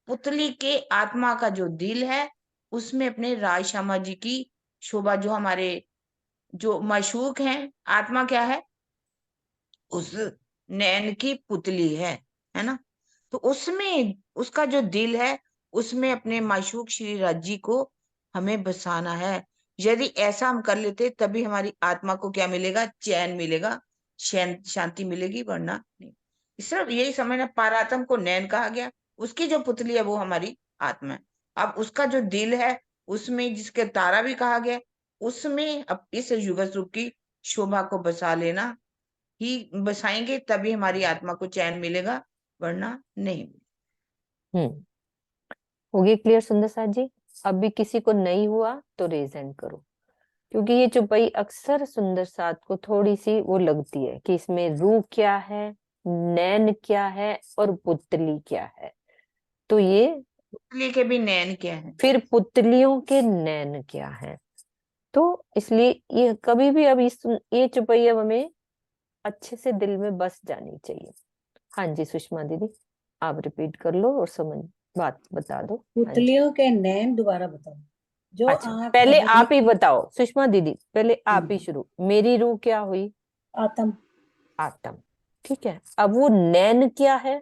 पुतली के आत्मा का जो दिल है उसमें अपने राज श्यामा जी की शोभा, जो हमारे जो माशूक हैं, आत्मा क्या है, उस नैन की पुतली है ना। तो उसमें उसका जो दिल है उसमें अपने माशूक श्री राज जी को हमें बसाना है। यदि ऐसा हम कर लेते तभी हमारी आत्मा को क्या मिलेगा, चैन मिलेगा, शांति मिलेगी, वरना नहीं। सिर्फ यही समझना, पारात्म को नैन कहा गया, उसकी जो पुतली है वो हमारी आत्मा है। अब उसका जो दिल है उसमें, जिसके तारा भी कहा गया, उसमें अब इस युगल रूप की शोभा को बसा लेना ही, बसाएंगे तभी हमारी आत्मा को चैन मिलेगा, वरना नहीं। हम्म, हो गई क्लियर सुंदर साथ जी? अब भी किसी को नहीं हुआ तो रेज हैंड करो, क्योंकि ये चौपाई अक्सर सुंदर साथ को थोड़ी सी वो लगती है कि इसमें रूह क्या है, नैन क्या है और पुतली क्या है। तो ये पुतली के भी नैन क्या है, फिर पुतलियों के नैन क्या है। तो इसलिए ये कभी भी अब ये चौपाई अब हमें अच्छे से दिल में बस जानी चाहिए। हाँ जी सुषमा दीदी, आप रिपीट कर लो और समझ बात बता दो। हाँ जी। पुतलियों के नैन दोबारा बताओ। जो अच्छा आँख पहले पुतली- आप ही बताओ सुषमा दीदी, पहले आप ही शुरू। मेरी रूह क्या हुई? आत्म, आत्म। ठीक है, अब वो नैन क्या है?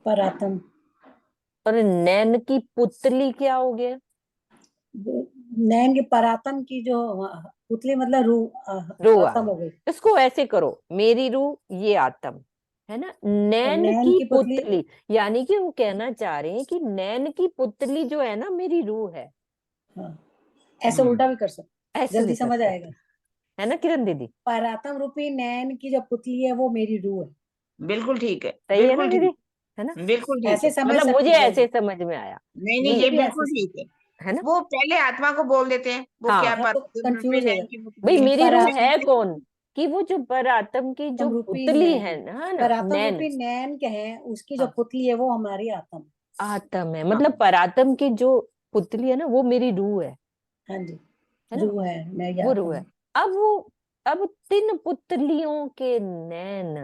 परात्म, और नैन की पुतली क्या हो गया? नैन की परात्म की जो पुतली मतलब रूह रूह आ आत्म हो गई। गई। इसको ऐसे करो, मेरी रूह ये आत्म है ना, नैन नैन की की पुतली- पुतली, यानी कि वो कहना चाह रहे हैं कि नैन की पुतली जो है ना मेरी रूह है। हाँ, ऐसे उल्टा भी कर सकते, ऐसे भी जल्दी कर समझ सकते आएगा। हैं, है ना किरण दीदी? परात्म रूपी नैन की जो पुतली है वो मेरी रूह है। बिल्कुल ठीक है, सही है ना बिल्कुल दीदी? ठीक, है ना? बिल्कुल ठीक ऐसे है। समझ मतलब सकते मुझे हैं ऐसे जल्दी। समझ में आया नहीं नहीं, ये भी बिल्कुल ऐसे ठीक है। है ना। वो पहले आत्मा को बोल देते हैं, वो हाँ क्या हाँ, तो पर कंफ्यूज हो नैन जाए। की पुतली भाई है। मेरी रूह परात्म है कौन? कि वो जो परात्म की जो रूपी पुतली नैन, है ना परात्म नैन, रूपी नैन के हैं, उसकी जो हाँ, पुतली है वो हमारी आत्म। आत्म है। हाँ मतलब परात्म की जो पुतली है ना वो मेरी रूह है हाँ जी, ना, रूह है, मैं वो याद रूह है। अब 3 पुतलियों के नैन,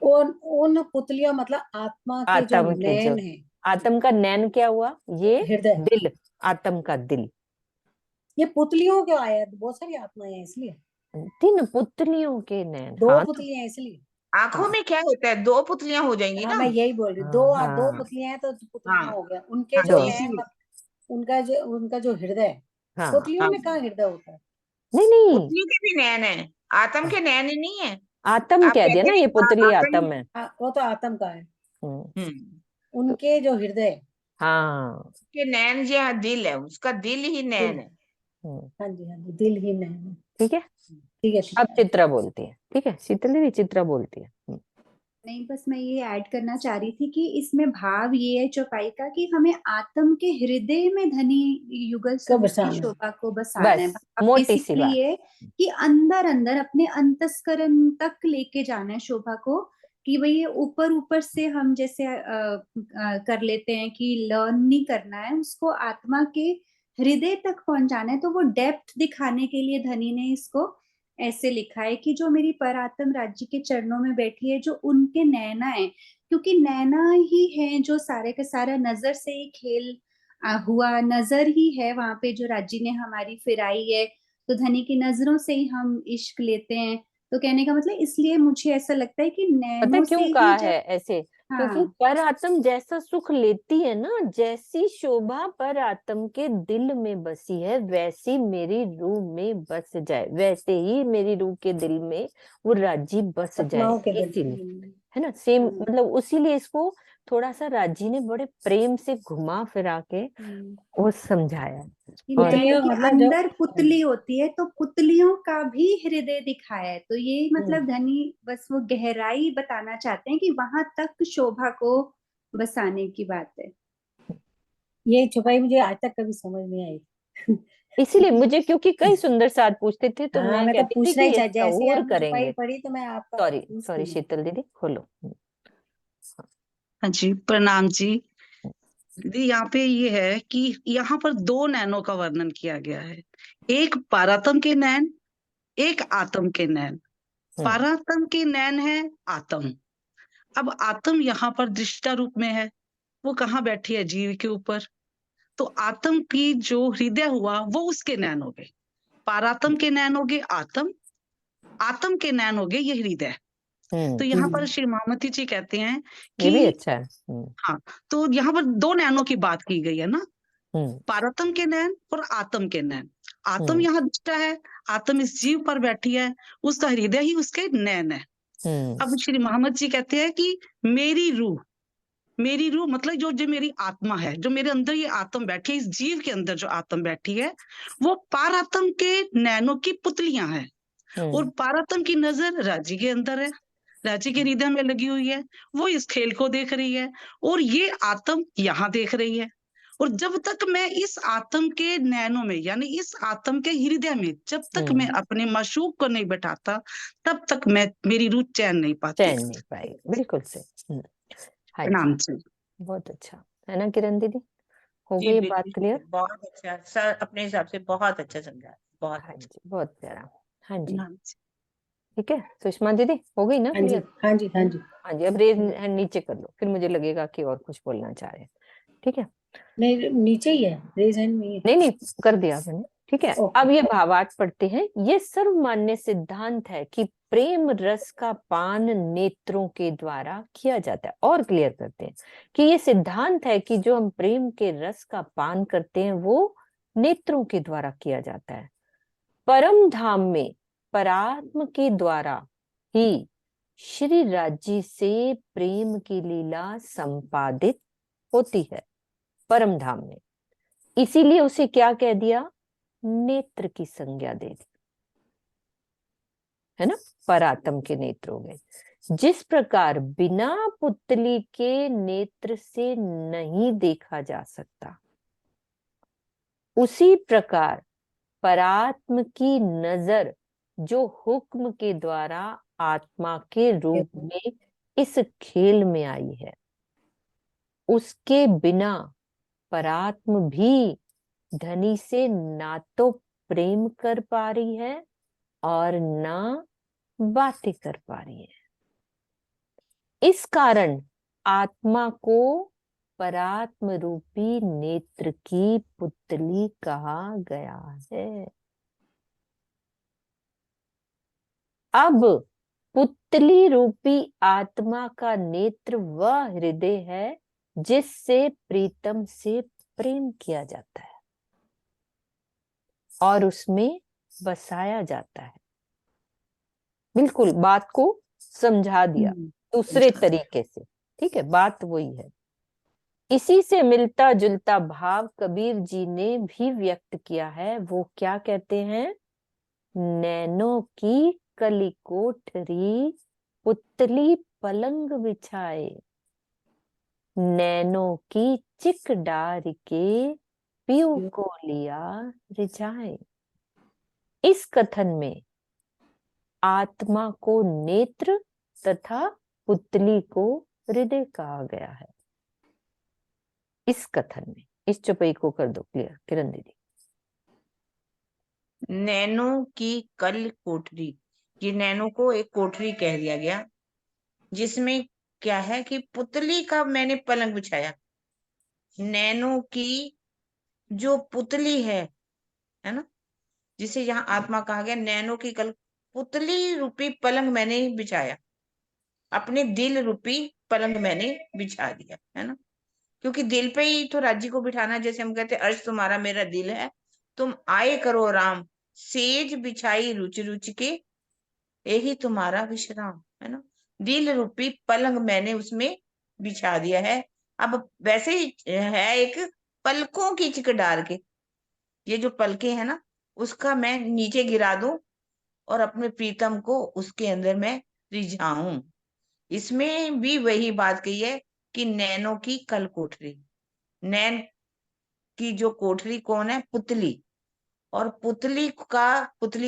उन पुतलियों मतलब आत्मा के जो आत्म के जो, नैन है, आत्म का नैन क्या हुआ? ये हृदय। दिल, आत्म का दिल। ये पुतलियों क्यों आया, बहुत सारी आत्माएं हैं इसलिए, 3 पुतलियों के नैन। 2 हाँ पुतलियां हैं इसलिए। आंखों हाँ में क्या होता है, 2 पुतलियां हो जाएंगी हाँ ना। मैं यही बोल रही हूँ, हाँ दो हाँ पुतलियां हैं तो हाँ पुतलियां हो गया। उनके हाँ, जो दो, नैन इसीलिए उनका जो हृदय है, हाँ। पुतलियों हाँ, में कहाँ हृदय होता है? नहीं नहीं, पुतली के भी नैन है, आत्म के नैन ही नहीं है। आत्म आप कह दिया कहते ना, हैं ये पुतली आत्म। आत्म है। वो तो आत्म का है। हम्म, तो, उनके जो हृदय है, हाँ के नैन जो है दिल है, उसका दिल ही दिल, नैन है। हाँ जी हाँ जी, दिल ही नैन है। ठीक है। ठीक है ठीक अब है। चित्रा बोलती है, ठीक है शीतल दीदी, चित्रा बोलती है। नहीं, बस मैं ये ऐड करना चाह रही थी कि इसमें भाव ये है चौपाई का कि हमें आत्म के हृदय में धनी युगल को स्वरूप की बसाना है। शोभा को बसाना है। बस भाव मोटी सी बेसिकली बात। ये कि अंदर अंदर अपने अंतस्करण तक लेके जाना है शोभा को, कि भाई ये ऊपर ऊपर से हम जैसे कर लेते हैं कि लर्न नहीं करना है, उसको आत्मा के हृदय तक पहुंचाना है। तो वो डेप्थ दिखाने के लिए धनी ने इसको ऐसे लिखा है कि जो मेरी परात्म राज्य के चरणों में बैठी है, जो उनके नैना है, क्योंकि नैना ही है जो सारे का सारा नजर से ही खेल हुआ, नजर ही है वहां पे जो राज्य ने हमारी फिराई है। तो धनी की नजरों से ही हम इश्क लेते हैं। तो कहने का मतलब इसलिए मुझे ऐसा लगता है कि पता नैनों से क्यों ही कहा जब, है ऐसे? क्योंकि हाँ पर आत्म जैसा सुख लेती है ना, जैसी शोभा पर आत्म के दिल में बसी है वैसी मेरी रूह में बस जाए, वैसे ही मेरी रूह के दिल में वो राजी बस जाए। आत्माओं के दिल। इसीलिए है ना, सेम मतलब उसीलिए इसको थोड़ा सा राजी ने बड़े प्रेम से घुमा फिरा के वो समझाया। कि और नैनों के मतलब जो अंदर पुतली होती है, तो पुतलियों का भी हृदय दिखाया है। तो ये मतलब धनी बस वो गहराई बताना चाहते हैं कि वहां तक शोभा को बसाने की बात है। ये छुपाई मुझे आज तक कभी समझ नहीं आई। इसीलिए मुझे, क्योंकि कई सुंदर साथ पूछते थे तो हाँ मैं मैं तो कहती थी पूछना कि ही चाह, इसका जैसे ही और आपने छुपाई करेंगे। पढ़ी तो मैं आपका सॉरी पूछती सॉरी हूँ। शीतल दीदी खोलो। हाँ जी, प्रणाम जी। दीदी यहाँ पे ये है कि यहाँ पर 2 नैनों का वर्णन किया गया है, एक पारातम के नैन, एक आत्म के नैन। पारातम के नैन है आत्म, अब आत्म यहाँ पर दृष्टा रूप में है, वो कहाँ बैठी है? जीव के ऊपर। तो आत्म की जो हृदय हुआ वो उसके नैन हो गए, पारात्म के नैन हो गए आत्म, आत्म के नैन हो गए ये हृदय। तो यहाँ पर श्री महामती जी कहते हैं ये भी कि अच्छा है। हाँ, तो यहाँ पर दो नैनों की बात की गई है ना, हम्म पारात्म के नैन और आत्म के नैन। आत्म हम्म यहाँ दृष्टा है, आत्म इस जीव पर बैठी है, उसका हृदय ही उसके नैन है। अब श्री मोहम्मद जी कहते हैं कि मेरी रूह मतलब जो जो मेरी आत्मा है, जो मेरे अंदर ये आत्म बैठी है, इस जीव के अंदर जो आत्म बैठी है, वो पारात्म के नैनों की पुतलियां हैं। और पारात्म की नजर राजी के अंदर है, राजी के हृदय में लगी हुई है, वो इस खेल को देख रही है, और ये आत्म यहाँ देख रही है। और जब तक मैं इस आत्म के नैनों में, यानी इस आत्म के हृदय में, जब तक मैं अपने माशूक को नहीं बैठाता, तब तक मेरी रूह चैन नहीं पाती। चैन नहीं पाएगी, बिल्कुल सही। हाँ जी, प्रणाम जी। बहुत अच्छा है ना किरण दीदी, हो जी गई ये बात बिल्कुल क्लियर? बहुत अच्छा सर, अपने हिसाब से बहुत अच्छा समझा, बहुत हाँ अच्छा। जी, बहुत प्यारा। हाँ जी, प्रणाम जी। ठीक है सुषमा दीदी, हो गई ना हाँ जी क्लियर? हाँ जी हाँ जी। हाँ जी, अब रेज हैंड नीचे कर लो, फिर मुझे लगेगा कि और कुछ बोलना चाह रहे हैं। ठीक है, नहीं नीचे ही है, रेज हैंड नहीं है। नहीं कर दिया मैंने, ठीक है। ओके। अब ये भावार्थ पढ़ते हैं। ये सर्वमान्य सिद्धांत है कि प्रेम रस का पान नेत्रों के द्वारा किया जाता है। और क्लियर करते हैं कि ये सिद्धांत है कि जो हम प्रेम के रस का पान करते हैं वो नेत्रों के द्वारा किया जाता है। परम धाम में परात्म के द्वारा ही श्री राज्य से प्रेम की लीला संपादित होती है, परम धाम में। इसीलिए उसे क्या कह दिया? नेत्र की संज्ञा दे दी, है ना, परात्म के नेत्रों में। जिस प्रकार बिना पुतली के नेत्र से नहीं देखा जा सकता, उसी प्रकार परात्म की नजर जो हुक्म के द्वारा आत्मा के रूप में इस खेल में आई है, उसके बिना परात्म भी धनी से ना तो प्रेम कर पा रही है और ना बातें कर पा रही है। इस कारण आत्मा को परात्म रूपी नेत्र की पुतली कहा गया है। अब पुतली रूपी आत्मा का नेत्र वह हृदय है जिससे प्रीतम से प्रेम किया जाता है और उसमें बसाया जाता है। बिल्कुल बात को समझा दिया दूसरे तरीके से, ठीक है, बात वही है। इसी से मिलता जुलता भाव कबीर जी ने भी व्यक्त किया है। वो क्या कहते हैं? नैनों की कली कोठरी पुतली पलंग बिछाए, नैनों की चिक डार के पीऊ को लिया रिझाए। इस कथन में आत्मा को नेत्र तथा पुतली को हृदय कहा गया है। इस कथन में, इस चौपाई को कर दो क्लियर किरण दीदी। नैनो की कल कोठरी, ये नैनो को एक कोठरी कह दिया गया, जिसमें क्या है कि पुतली का मैंने पलंग बिछाया। नैनो की जो पुतली है ना, जिसे यहाँ आत्मा कहा गया, नैनो की कल पुतली रूपी पलंग मैंने बिछाया, अपने दिल रूपी पलंग मैंने बिछा दिया, है ना। क्योंकि दिल पे ही तो राज्य को बिठाना, जैसे हम कहते हैं अर्श तुम्हारा मेरा दिल है, तुम आए करो राम, सेज बिछाई रुचि रुचि के, यही तुम्हारा विश्राम, है ना। दिल रूपी पलंग मैंने उसमें बिछा दिया है। अब वैसे ही है एक पलकों की चिक डाल के, ये जो पलके है ना, उसका मैं नीचे गिरा दूं और अपने प्रीतम को उसके अंदर मैं रिझाऊं। इसमें भी वही बात कही है कि नैनों की कल कोठरी, नैन की जो कोठरी कौन है? पुतली। और पुतली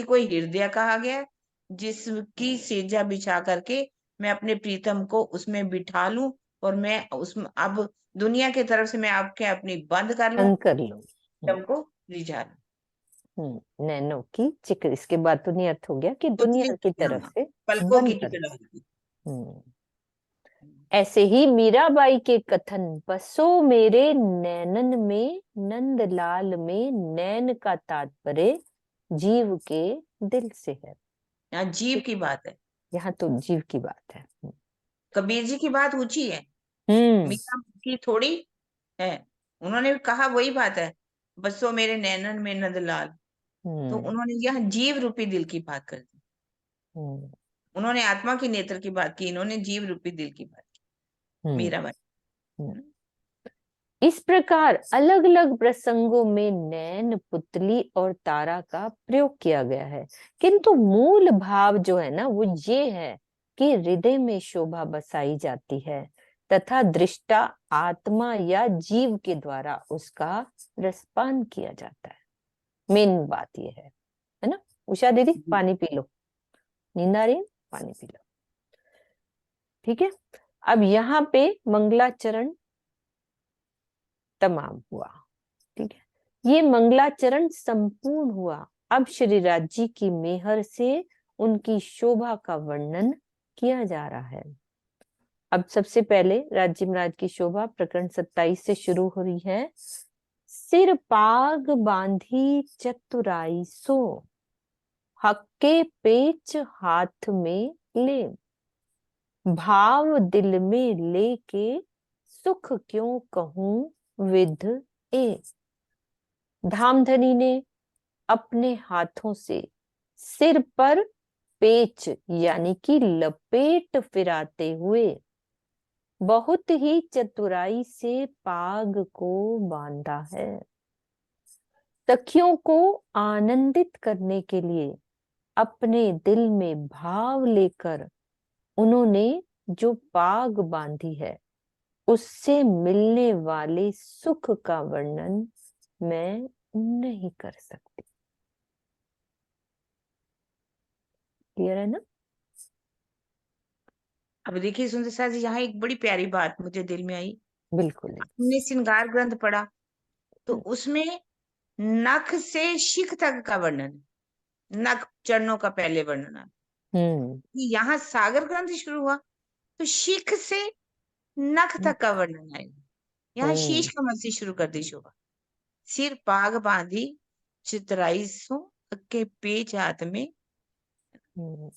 को हृदय कहा गया, जिसकी सेजा बिछा करके मैं अपने प्रीतम को उसमें बिठा लूं और मैं उसमें अब दुनिया की तरफ से मैं आपके अपनी बंद कर लूं, बंद कर लो। प्रीतम को रिझा लूं। नैनो की चिक, इसके बाद तो नहीं अर्थ हो गया कि दुनिया की तरफ से पलकों बंद की कर चिकड़ा। लो। ऐसे ही मीराबाई के कथन, बसो मेरे नैनन में नंदलाल में, नैन का तात्पर्य जीव के दिल से है। यहाँ जीव की बात है, यहाँ तो जीव की बात है। कबीर जी की बात ऊंची है, हम्म मीरा की थोड़ी है। उन्होंने कहा वही बात है, बसो मेरे नैनन में नंदलाल, तो हम्म उन्होंने यह जीव रूपी दिल की बात कर दी। हम्म उन्होंने आत्मा की नेत्र की बात की, इन्होंने जीव रूपी दिल की बात की, हम्म मीराबाई। हम्म। इस प्रकार अलग अलग प्रसंगों में नैन, पुतली और तारा का प्रयोग किया गया है, किंतु मूल भाव जो है ना वो ये है कि हृदय में शोभा बसाई जाती है तथा दृष्टा आत्मा या जीव के द्वारा उसका रसपान किया जाता है। मेन बात ये है ना। उषा दीदी पानी पी लो, नींद आ रही है, पानी पी लो। ठीक है, अब यहाँ पे मंगलाचरण तमाम हुआ। ठीक है, ये मंगलाचरण संपूर्ण हुआ। अब श्री राज जी की मेहर से उनकी शोभा का वर्णन किया जा रहा है। अब सबसे पहले राज्य महाराज की शोभा प्रकरण 27 से शुरू हो रही है। सिर पाग बांधी चतुराई सो, हक्के पेच हाथ में ले, भाव दिल में लेके सुख क्यों कहूं विध ए। धामधनी ने अपने हाथों से सिर पर पेच यानी कि लपेट फिराते हुए बहुत ही चतुराई से पाग को बांधा है। सखियों को आनंदित करने के लिए अपने दिल में भाव लेकर उन्होंने जो पाग बांधी है उससे मिलने वाले सुख का वर्णन मैं नहीं कर सकती। क्लियर है ना? अब देखिए सुंदर साहब जी, यहाँ एक बड़ी प्यारी बात मुझे दिल में आई। बिल्कुल। हमने श्रृंगार ग्रंथ पढ़ा तो उसमें नख से शिख तक का वर्णन, नख चरणों का पहले वर्णन आता। यहाँ सागर ग्रंथ शुरू हुआ तो शिख से नख तक का वर्णन आएगा। यहाँ शीश कमल से शुरू कर दी शोभा। सिर पाग बांधी चितराई सो, के पेच हाथ में,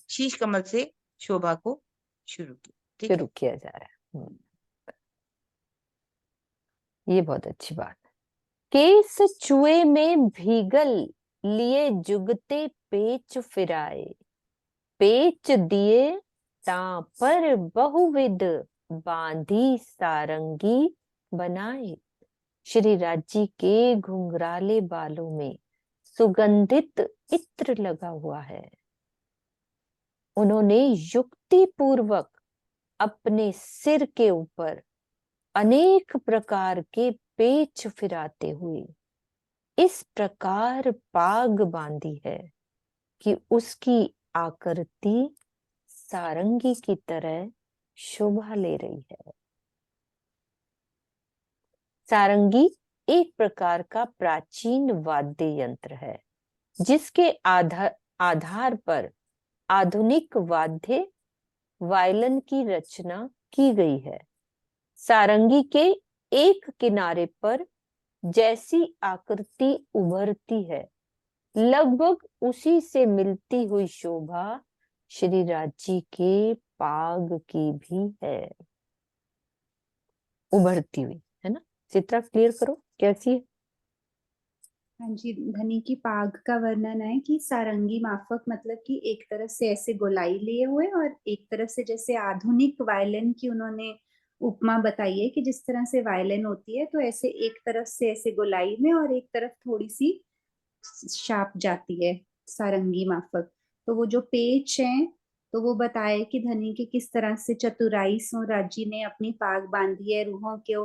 शीश कमल से शोभा को शुरू किया। ठीक शुरू किया जा रहा है। ये बहुत अच्छी बात है। केस चुए में भीगल लिए जुगते पेच फिराए, पेच दिए ता पर बहुविध बांधी सारंगी बनाए। श्री राज जी के घुंघराले बालों में सुगंधित इत्र लगा हुआ है। उन्होंने युक्ति पूर्वक अपने सिर के ऊपर अनेक प्रकार के पेच फिराते हुए इस प्रकार पाग बांधी है कि उसकी आकृति सारंगी की तरह शोभा ले रही है। सारंगी एक प्रकार का प्राचीन वाद्य यंत्र है जिसके आधार पर आधुनिक वाद्य वायलिन की रचना की गई है। सारंगी के एक किनारे पर जैसी आकृति उभरती है लगभग उसी से मिलती हुई शोभा श्री राज जी के पाग की भी है, उभरती हुई, है ना। चित्रा क्लियर करो कैसी है? हाँ जी, धनी की पाग का वर्णन है कि सारंगी माफक मतलब कि एक तरफ से ऐसे गोलाई लिए हुए और एक तरफ से जैसे आधुनिक वायलिन की उन्होंने उपमा बताई है कि जिस तरह से वायलिन होती है तो ऐसे एक तरफ से ऐसे गोलाई में और एक तरफ थोड़ी सी शार्प जाती है सारंगी माफक। तो वो जो पेच है तो वो बताए कि धनी के किस तरह से चतुराई से राजी ने अपनी पाग बांधी है रूहों को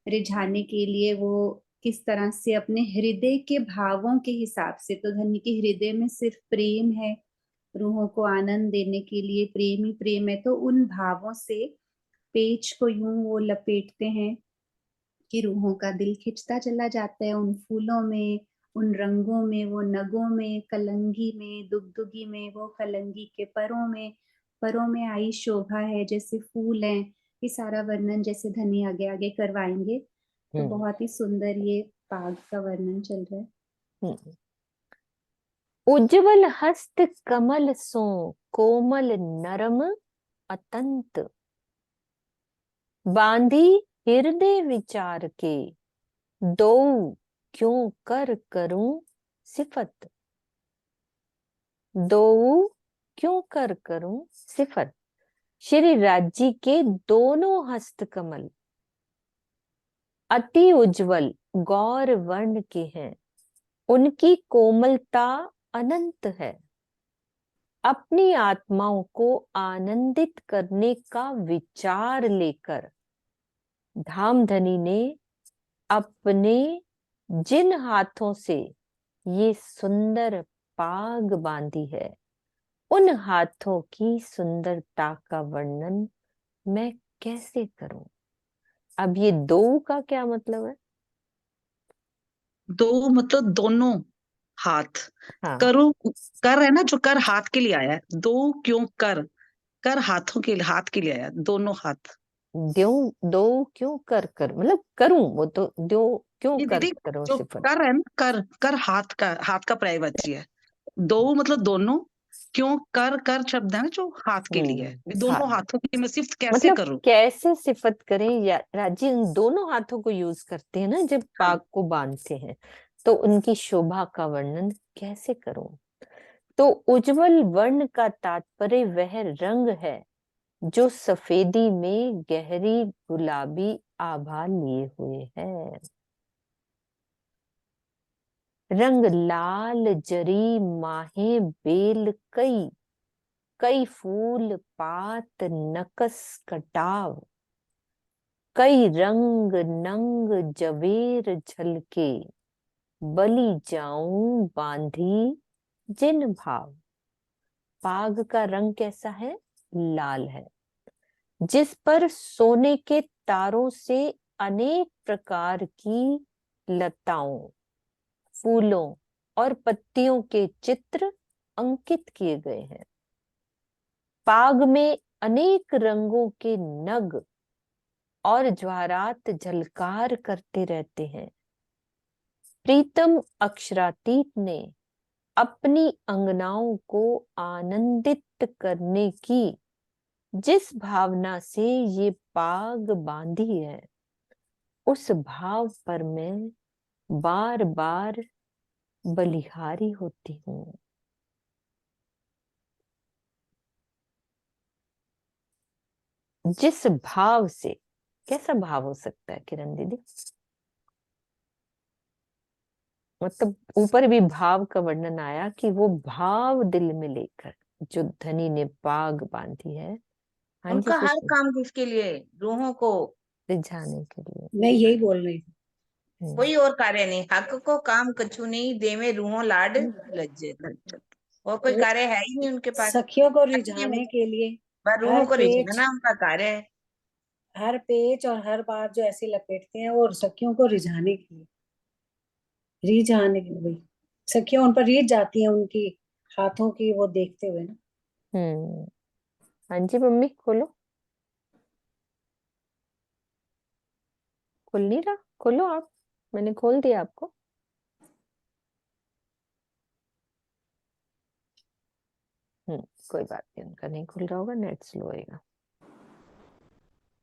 रिझाने के लिए। वो किस तरह से अपने हृदय के भावों के हिसाब से, तो धनी के हृदय में सिर्फ प्रेम है, रूहों को आनंद देने के लिए प्रेम ही प्रेम है, तो उन भावों से पेच को यूं वो लपेटते हैं कि रूहों का दिल खिंचता चला जाता है उन फूलों में, उन रंगों में, वो नगों में, कलंगी में, दुगदुगी में, वो कलंगी के परों में आई शोभा है जैसे फूल हैं, ये सारा वर्णन जैसे धनी आगे आगे करवाएंगे, तो बहुत ही सुंदर ये पाग का वर्णन चल रहा है। उज्जवल हस्त कमल सो कोमल नरम अतंत, बांधी हृदय विचार के दो क्यों कर करूं सिफत। दो क्यों कर करूं सिफत। श्री राज्य के दोनों हस्त कमल अति उज्जवल गौर वर्ण के हैं, उनकी कोमलता अनंत है। अपनी आत्माओं को आनंदित करने का विचार लेकर धामधनी ने अपने जिन हाथों से ये सुंदर पाग बांधी है, उन हाथों की सुंदरता का वर्णन मैं कैसे करूं। अब ये दो का क्या मतलब है? दो मतलब दोनों हाथ। हाँ। करो कर है ना, जो कर हाथ के लिए आया है। दो क्यों कर, कर हाथों के लिए, हाथ के लिए आया, दोनों हाथ। दो क्यों कर कर मतलब करूं, वो तो दो क्यों ये कर दीदी करूं जो सिफत। कर है ना, कर कर हाथ का पर्यायवाची है। दो मतलब दोनों, क्यों कर कर शब्द है ना जो हाथ के लिए है। ये दोनों हाँ। हाथों की मैं सिर्फ कैसे मतलब करूं। कैसे सिफत करें, या राजी इन दोनों हाथों को यूज करते हैं ना जब पाग को बांधते हैं, तो उनकी शोभा का वर्णन कैसे करूं। तो उज्जवल वर्ण का तात्पर्य वह रंग है जो सफेदी में गहरी गुलाबी आभा लिए हुए है। रंग लाल जरी माहे बेल कई, कई फूल पात नकस कटाव, कई रंग नंग जवेर झलके, बलि जाऊं बांधी जिन भाव। पाग का रंग कैसा है? लाल है, जिस पर सोने के तारों से अनेक प्रकार की लताओं, फूलों और पत्तियों के चित्र अंकित किए गए हैं। पाग में अनेक रंगों के नग और ज्वारात झलकार करते रहते हैं। प्रीतम अक्षरातीत ने अपनी अंगनाओं को आनंदित करने की जिस भावना से ये पाग बांधी है, उस भाव पर मैं बार बार बलिहारी होती हूँ। जिस भाव से, कैसा भाव हो सकता है किरण दीदी? मतलब ऊपर भी भाव का वर्णन आया कि वो भाव दिल में लेकर जो धनी ने पाग बांधी है। हाँ जी उनका हर सुषमा। काम किसके लिए? रूहों को रिझाने के लिए। मैं यही बोल रही थी। कोई और कार्य नहीं। हक को काम कछु नहीं, देवे रूहों लाड लज्जे। और कोई कार्य है ही नहीं उनके पास। सखियों को रिझाने के लिए बस रूहों हर को पेज, रिझाना उनका कार्य है। हर पेज और हर बात जो ऐसे लपेटते हैं वो सखियों को रिझाने के लिए, रिझाने के लिए। भाई सखियां उन पर रीझ जाती हैं उनकी हाथों की वो देखते हुए ना। हाँ जी मम्मी खोलो। खुल नहीं रहा, खोलो आप। मैंने खोल दिया आपको। कोई बात नहीं, उनका नहीं खुल रहा होगा, नेट स्लो होएगा।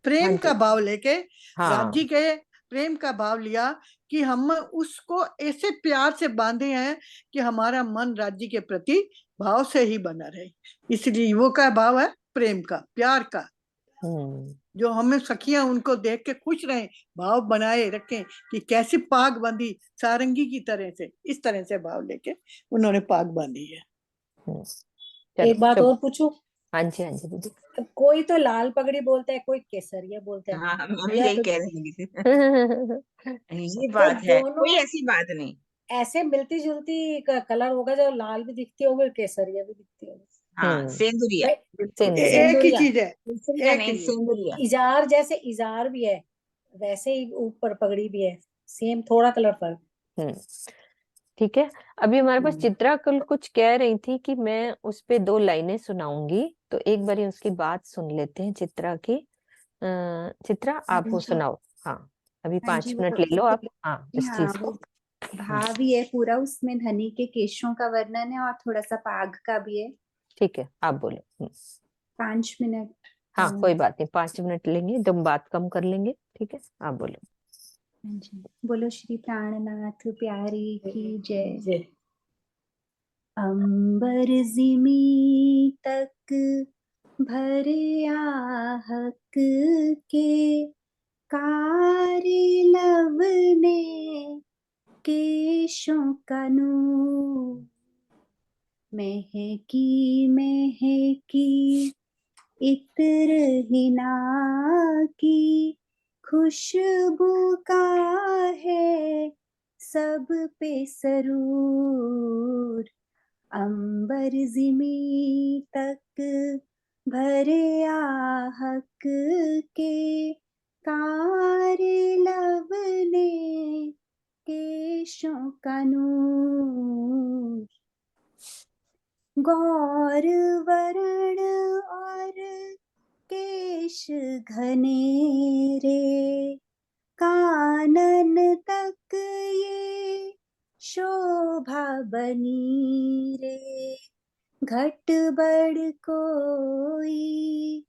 प्रेम का भाव लेके हाँ। राज्य के प्रेम का भाव लिया कि हम उसको ऐसे प्यार से बांधे हैं कि हमारा मन राज्य के प्रति भाव से ही बना रहे। इसलिए वो का भाव है प्रेम का, प्यार का, जो हमें सखियां उनको देख के खुश रहे, भाव बनाए रखें कि कैसी पाग बांधी सारंगी की तरह से। इस तरह से भाव लेके उन्होंने पाग बांधी है। एक बात और पूछूं? हाँ जी दीदी। कोई तो लाल पगड़ी बोलता है, कोई केसरिया बोलता है। हाँ, मैं भी या यही तो कह रही थी। ये बात है, कोई ऐसी बात नहीं। ऐसे मिलती जुलती कलर होगा, जो लाल भी दिखती होगी केसरिया भी दिखती होगी। हाँ, सेंदुरिया। एक ही चीज है, केसरिया एक नहीं, ही सेंदुरिया। इजार जैसे इजार भी है, वैसे ही ऊपर पगड़ी भी है, सेम, थोड़ा कलर फर्क। ठीक है। अभी हमारे पास चित्रा कल कुछ कह रही थी कि मैं उस पे 2 लाइनें सुनाऊंगी, तो एक बारी उसकी बात सुन लेते हैं चित्रा की, चित्रा आप हाँ वो जी। सुनाओ। हाँ, अभी हाँ 5 जी, मिनट ले लो आप। हाँ, इस हाँ, चीज को। वो भाव ही है पूरा, उसमें धनी के केशों का वर्णन है और थोड़ा सा पाग का भी है। ठीक है, आप बोलो। 5 मिनट। हाँ, कोई बात नहीं, 5 मिनट लेंगे, एकदम बात कम कर लेंगे। ठीक है, आप बोलो। हाँ जी, बोलो श्री प्राणनाथ प्यारी की जय। अंबर जिमी तक भरे आहक के, कारी लव ने केशों का नूर, महकी महकी इत्र हिना की, खुशबू का है सब पे सरूर। अंबर जिमी तक भरे आहक के, कारी लव ने केशों का नूर। गौर वरण और केश घनेरे, कानन तक ये शोभा बनी रे। घट बड़ कोई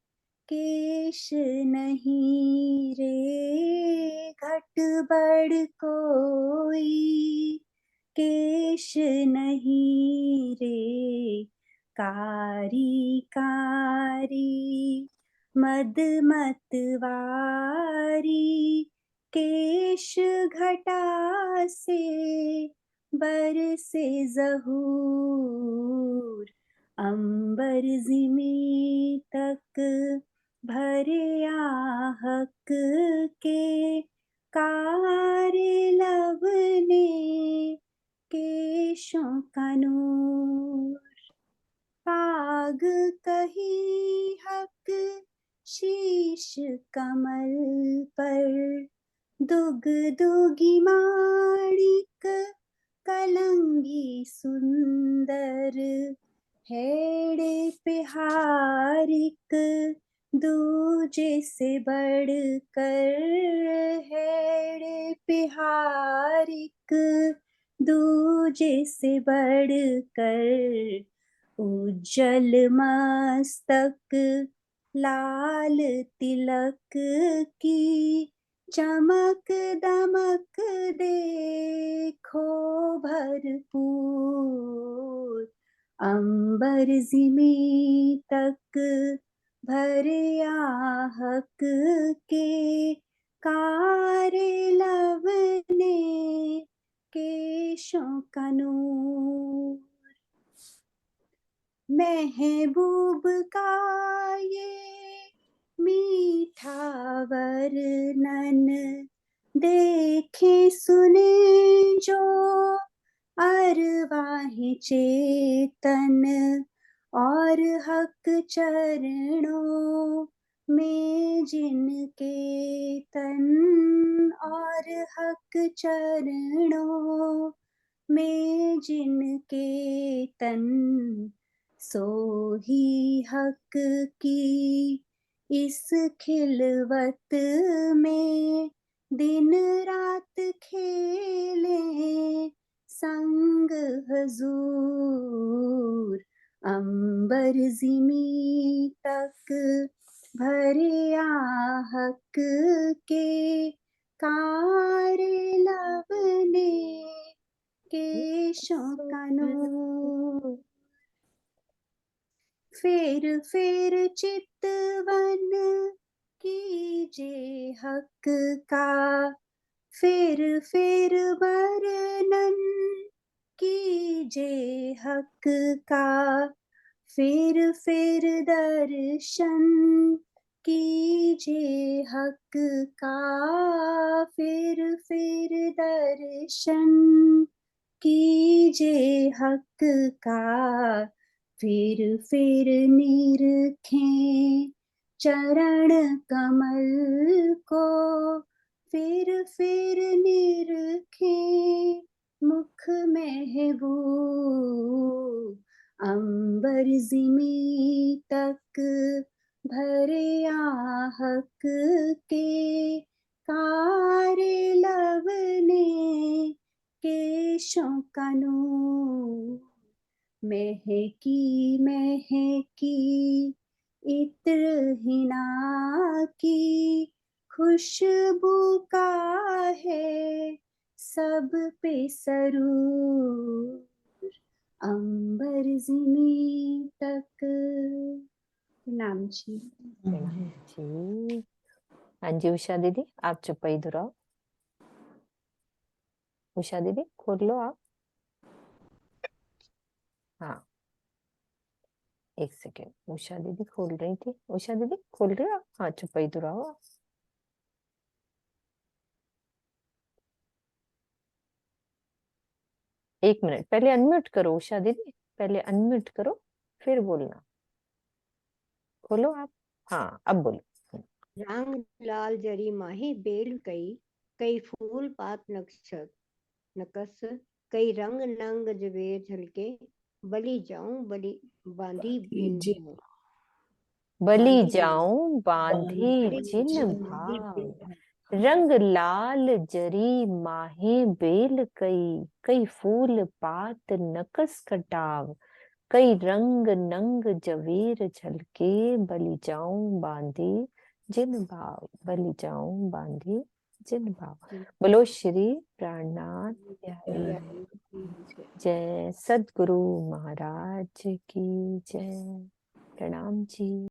केश नहीं रे, घट बड़ कोई केश नहीं रे। कारी कारी मद मतवारी, केश घटा से बरसे ज़हूर। अंबर जिमी तक भरे आहक के, कारी लव ने केशों का नूर। पाग कही हक शीश कमल पर, दुग दुगी माणिक कलंगी सुंदर। हेड़े पे हारिक दूजे से बढ़कर, हेड़े पे हारिक दूजे से बढ़कर। उज्जल मस्तक लाल तिलक की, चमक दमक देखो भरपूर। अंबर जिमी तक भरे आहक के, कारी लव ने केशों का नूर। महबूब का ये मीठा वर्णन, देखे सुने जो अरवाहि चेतन। और हक चरणों में जिनके तन, और हक चरणों में जिनके तन। सो ही हक की इस खिलवत में, दिन रात खेले संग हजूर। अंबर जिमी तक भरे आहक के, कारी लव ने केशों का नूर। फेर फेर चितवन कीजे हक का, फेर फेर वर्णन कीजे हक का। फेर फेर दर्शन कीजे हक का, फेर फेर दर्शन कीजे हक का। फिर निरखें चरण कमल को, फिर निरखें मुख महबूब। अंबर जिमी तक भरे आहक के कारे लवने केशों का नूर, महकी महकी इत्र हिना की खुशबू का है सब पे सरूर, अंबर ज़मीं तक। नाम जी। जी हाँ जी उषा दीदी, आप चुपई दोहराओ। उषा दीदी खोल लो आप। हाँ एक सेकेंड, उषा दीदी खोल रही थी। उषा दीदी खोल रहे हो आप? हाँ चुपई दोहराओ आप। एक मिनट, पहले अनम्यूट करो उषा दीदी, पहले अनम्यूट करो फिर बोलना। खोलो आप। हाँ अब बोलो। रंग लाल जरी माही बेल कई, कई फूल पात नकस, कई रंग नंग जवेर झलके, बलि जाऊं बलि बांधी बिन भाव। बलि जाऊं बांधी जिन भाव, रंग लाल जरी माहे बेल कई, कई फूल पात नकस कटाव, कई रंग नंग जवेर झलके, बलि जाऊं बांधी जिन भाव, बलि जाऊं बांधी जिन भाव। बोलो श्री प्राणनाथ प्यारे जय, सद्गुरु महाराज की जय। प्रणाम जी।